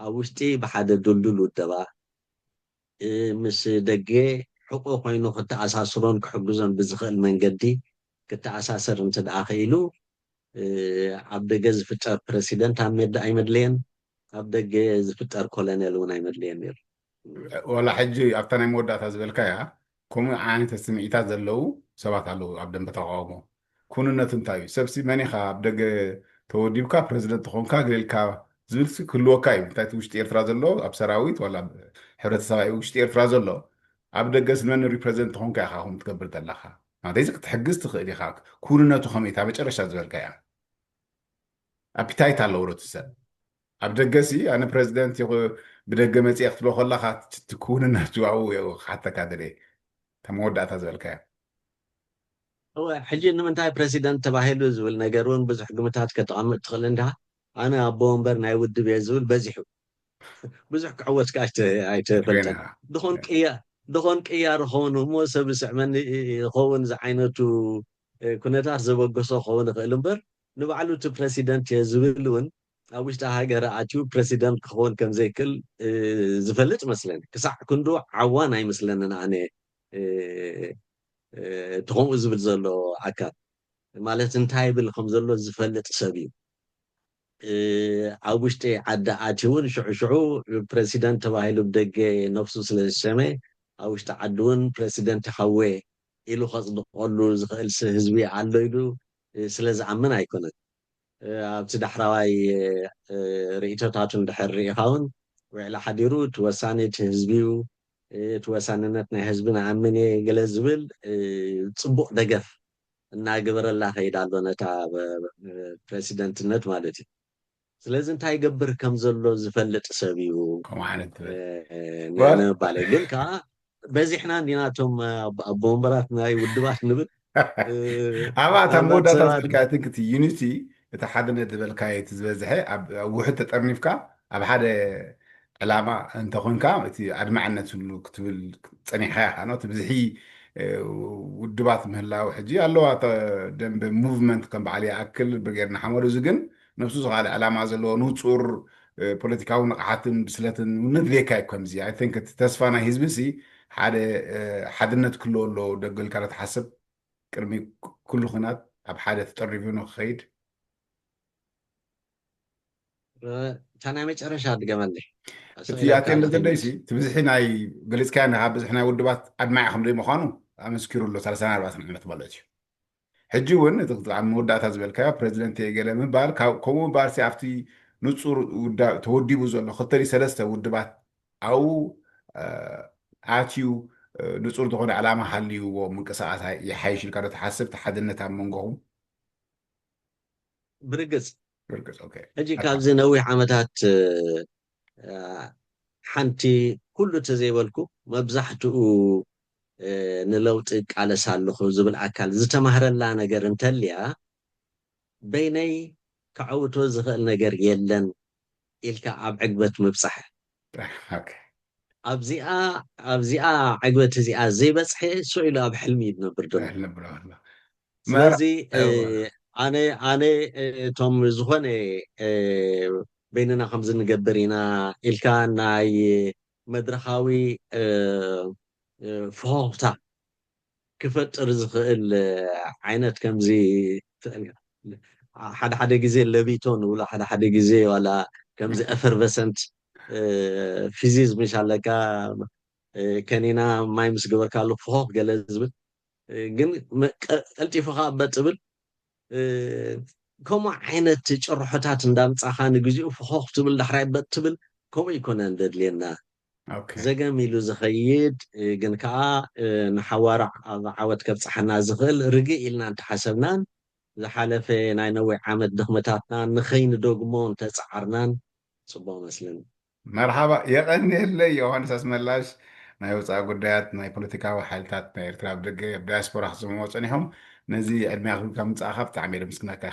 Speaker 2: ኣብ ውሽጢ ብሓደ ዱልዱል ውደባ ምስ ደገ ሕቆ ኮይኑ ክትኣሳስሮን ክሕግዞን ብዝኽእል መንገዲ ክትኣሳሰር እንትደኣ ክኢሉ ኣብ ደገ ዝፍጠር ፕረሲደንት ኣይመድለየን ኣብ ደገ ዝፍጠር ኮሎኔል እውን ኣይመድለየን ነይሩ
Speaker 1: ወላ ሕጂ ኣብታ ናይ መወዳእታ ዝበልካያ ከምኡ ዓይነት ስምዒታት ዘለው ሰባት ኣለው ኣብ ደንበ ተቃውሞ ኩንነቱ እንታይ እዩ ሰብሲ መኒኻ ኣብ ደገ ተወዲብካ ፕረዚደንት ኮንካ ግልልካ ዝብል ክህልወካ እዩ እንታይ ውሽጢ ኤርትራ ዘሎ ኣብ ሰራዊት ወላ ሕብረተሰባዊ ውሽጢ ኤርትራ ዘሎ ኣብ ደገ ስመን ሪፕረዘንት ኮንካ ኢኻ ከም ትገብር ዘለካ ናተዚ ክትሕግዝ ትኽእል ኢኻ ኩንነቱ ከመይ እታ መጨረሻ ዝበልካያ ኣፒታይት ኣለዎ ሮትሰብ ኣብ ደገሲ ኣነ ፕረዚደንት ብደገ መፅእ ክትብሎ ከለካ ትኩንነቱ ኣብኡ ክሓተካ ደለ ተመወዳእታ ዝበልካያ
Speaker 2: ሕጂ ንምንታይ ፕረሲደንት ተባሂሉ ዝብል ነገር እውን ብዙሕ ግምታት ከተቐምጥ ትኽእል እንዳ ኣነ ኣቦ ወንበር ናይ ውድብ እየ ዝብል በዚሑ ብዙሕ ክዕወትካ ኣይተፈልጠን ድኾን ቅያር ክኸውን እሞ ሰብ ስዕመኒ ይኸውን ዝዓይነቱ ኩነታት ዘበገሶ ክኸውን ይኽእል እምበር ንባዕሉ እቲ ፕረሲደንት እየ ዝብል እውን ኣብ ውሽጢ ሃገር ኣትዩ ፕረሲደንት ክኸውን ከም ዘይክእል ዝፈልጥ መስለኒ ክሳዕ ክንዱ ዓዋን ኣይመስለንን ኣነ እቲ ከምኡ ዝብል ዘሎ ኣካል ማለት እንታይ ብል ከም ዘሎ ዝፈልጥ ሰብ እዩ ኣብ ውሽጢ ዓዲ ኣትዩ እውን ሽዑ ፕረሲደንት ተባሂሉ ብደገ ነፍሱ ስለ ዝሰመ ኣብ ውሽጢ ዓዲ እውን ፕረሲደንት ይኸዌ ኢሉ ከፅድቀሉ ዝኽእል ህዝቢ ኣሎ ኢሉ ስለ ዝኣምን ኣይኮነን ኣብቲ ዳሕራዋይ ርእቶታቱ እንድሕር ርኢኻ እውን ውዕሊ ሓዲሩ እቲ ወሳኒ እቲ ህዝቢ እዩ እቲ ወሳንነት ናይ ህዝቢ ንኣምን እየ ገለ ዝብል ፅቡቕ ደገፍ እናገበረላ ከይዳ ኣሎ ነታ ፕረሲደንትነት ማለት እዩ ስለዚ እንታይ ይገብር ከም ዘሎ ዝፈልጥ ሰብ እዩ
Speaker 1: ከምኡ ዓይነት
Speaker 2: ንምባለ ግን ከዓ በዚሕና እንዲናቶም ኣቦ ወንበራት ናይ ውድባት ንብል
Speaker 1: ኣብታ መወዳእታ ዝበልካ ትንክቲ ዩኒቲ እቲ ሓደነት ዝበልካየ እቲ ዝበዝሐ ኣብ ውሕድ ተጠርኒፍካ ኣብ ሓደ ዕላማ እንተኮንካ እቲ ኣድማዕነት ሉ ክትብል ፀኒሕካ ኢኻ ኖ እቲ ብዝሒ ውድባት ምህላው ሕጂ ኣለዋ ደንብ ሙቭመንት ከም በዓል ይኣክል ብጌርና ሓመሉ እዚ ግን ነፍሱ ዝካለ ዕላማ ዘለዎ ንፁር ፖለቲካዊ ንቕሓትን ብስለትን ነድልየካ እዩ ከምዚ ኣይ ቲንክ እቲ ተስፋ ናይ ህዝቢ ሲ ሓደ ሓድነት ክህልዎ ኣሎ ደገልካ ተሓስብ ቅድሚ ኩሉ ኩናት ኣብ ሓደ ተጠሪፉ ንክኸይድ
Speaker 2: እታ ናይ መጨረሻ ድገመኒ
Speaker 1: እቲ ኣቴንደ ዘደይሲ እቲ ብዝሒ ናይ ገሊፅካያ ካብ ብዙሕ ናይ ውድባት ኣድማዒ ከም ዘይምዃኑ ኣመስኪሩ ኣሎ 34 ዓመት ማለት እዩ ሕጂ እውን ኣብ መወዳእታ ዝበልካዮ ፕረዚደንት ገለ ምባል ከምኡ ምባል ኣብቲ ንፁር ተወዲቡ ዘሎ 2-3 ውድባት ኣብኡ ኣትዩ ንፁር ዝኾነ ዕላማ ሃልይዎ ምንቅስቃስ ይሓይሽ ኢልካ ዶ ትሓስብ እቲ ሓድነት ኣብ መንጎኹም
Speaker 2: ብርግፅ
Speaker 1: ብርግፅ
Speaker 2: ሕጂ ካብዚ ነዊሕ ዓመታት ሓንቲ ኩሉ ተዘይበልኩ መብዛሕትኡ ንለውጢ ቃለሳ ኣለኹ ዝብል ኣካል ዝተማህረላ ነገር እንተልያ በይነይ ክዓውቶ ዝኽእል ነገር የለን ኢልካ ኣብ ዕግበት ምብፃሕ ኣብዚኣ ዕግበት እዚኣ ዘይበፅሐ ስዑ ኢሉ ኣብ ሕልሚ ይነብር ዶ ስለዚ ኣነ እቶም ዝኾነ በይንና ከምዚ ንገብር ኢና ኢልካ ናይ መድረኻዊ ፍሆኽታ ክፈጥር ዝኽእል ዓይነት ከምዚ ሓደ ሓደ ግዜ ለቢቶ ንብሎ ሓደ ሓደ ግዜ ዋላ ከምዚ ኤፈርቨሰንት ፊዚዝ ምሽ ኣለካ ከኒና ማይ ምስ ገበርካሉ ፍኾኽ ገለ ዝብል ግን ቀልጢፉኻ በጥብል ከምኡ ዓይነት ጭርሖታት እንዳምፃኻ ንግዚኡ ፍኾኽ ትብል ዳሕራይ በትብል ከምኡ ይኮነን ዘድልየና
Speaker 1: ኦኬ
Speaker 2: ዘገም ኢሉ ዝኸይድ ግን ከዓ ንሓዋራ ዓወት ከብፅሐና ዝኽእል ርግእ ኢልና እንተሓሰብናን ዝሓለፈ ናይ ነዊሕ ዓመት ድኽመታትና ንኸይንደግሞ እንተፀዓርናን ፅቡቅ መስለኒ
Speaker 1: መርሓባ የቐኒየለይ ዮሃንስ ኣስመላሽ ናይ ወፃኢ ጉዳያት ናይ ፖለቲካዊ ሓይልታት ናይ ኤርትራ ብደገ ዳያስፖራ ክስምዑ ፀኒሖም ነዚ ዕድሜያ ክብልካ ምፅኣኻ ብጣዕሚ እየ ደምስክነካ